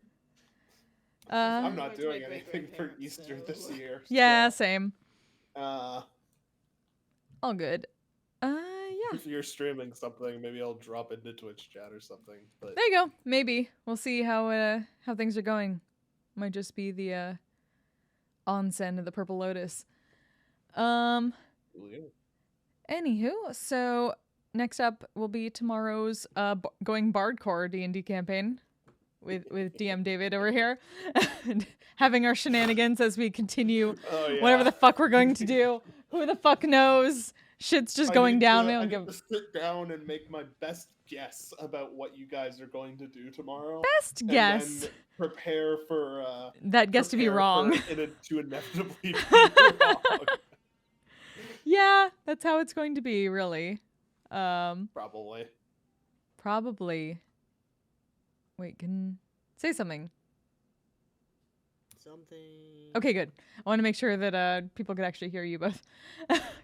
Uh, I'm Going not to my doing anything for great-grandparents, Easter so- this year. yeah, so, same. Uh, All good. Yeah. if you're streaming something, maybe I'll drop into Twitch chat or something. But There you go. Maybe we'll see how things are going. Might just be the onsen of the Purple Lotus. yeah. Anywho, so next up will be tomorrow's going Bardcore D&D campaign with DM David over here, having our shenanigans as we continue Oh, yeah. whatever the fuck we're going to do. Who the fuck knows? Shit's just I going need down. to- We I don't need give to sit down and make my best guess about what you guys are going to do tomorrow. best and guess then prepare for that guess to be prepare wrong. to inevitably be wrong. Yeah, that's how it's going to be, really. Probably. Probably. Wait, can say something. Something. Okay, good. I want to make sure that people could actually hear you both,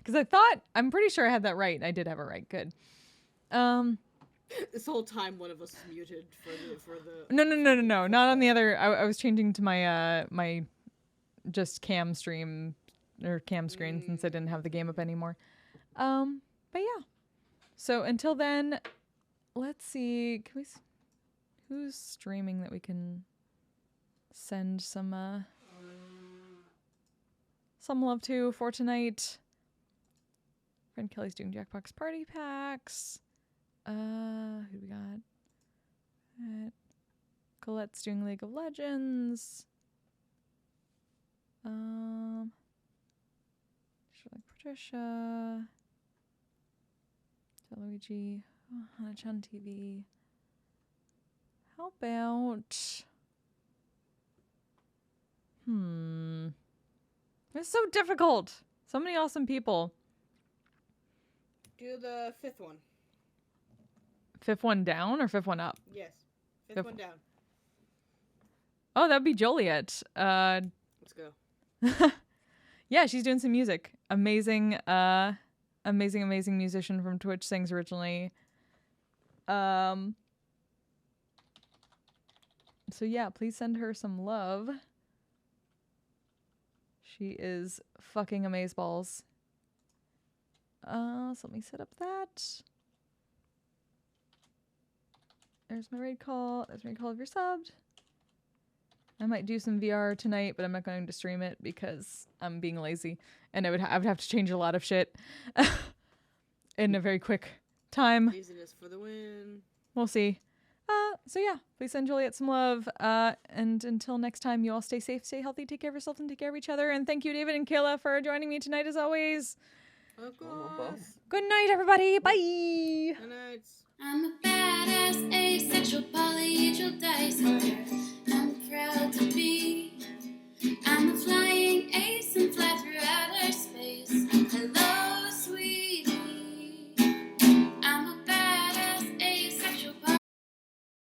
because I'm pretty sure I had that right. And I did have it right. Good. This whole time, one of us muted for the. No. Not on the other. I was changing to my my just cam stream or cam screen since I didn't have the game up anymore. But yeah. So until then, let's see. Can we? Who's streaming that we can send some love to for tonight? Friend Kelly's doing Jackbox party packs. Who do we got? Colette's doing League of Legends. Patricia. Luigi. Hana-chan TV. How about... It's so difficult. So many awesome people. Do the fifth one. Fifth one down or fifth one up? Yes. Fifth Fifth- one down. Oh, that'd be Joliet. Let's go. Yeah, she's doing some music. Amazing musician from Twitch, sings originally. So yeah, please send her some love. She is fucking amazeballs. So let me set up that. There's my raid call. There's my raid call if you're subbed. I might do some VR tonight, but I'm not going to stream it because I'm being lazy, and I would have to change a lot of shit in a very quick time. Laziness for the win. We'll see. So yeah, please send Juliet some love. And until next time, you all stay safe, stay healthy, take care of yourself, and take care of each other. And thank you, David and Kayla, for joining me tonight as always. Of no course. problem. Good night, everybody. Bye. Good night. I'm a badass asexual polyhedral dice holder.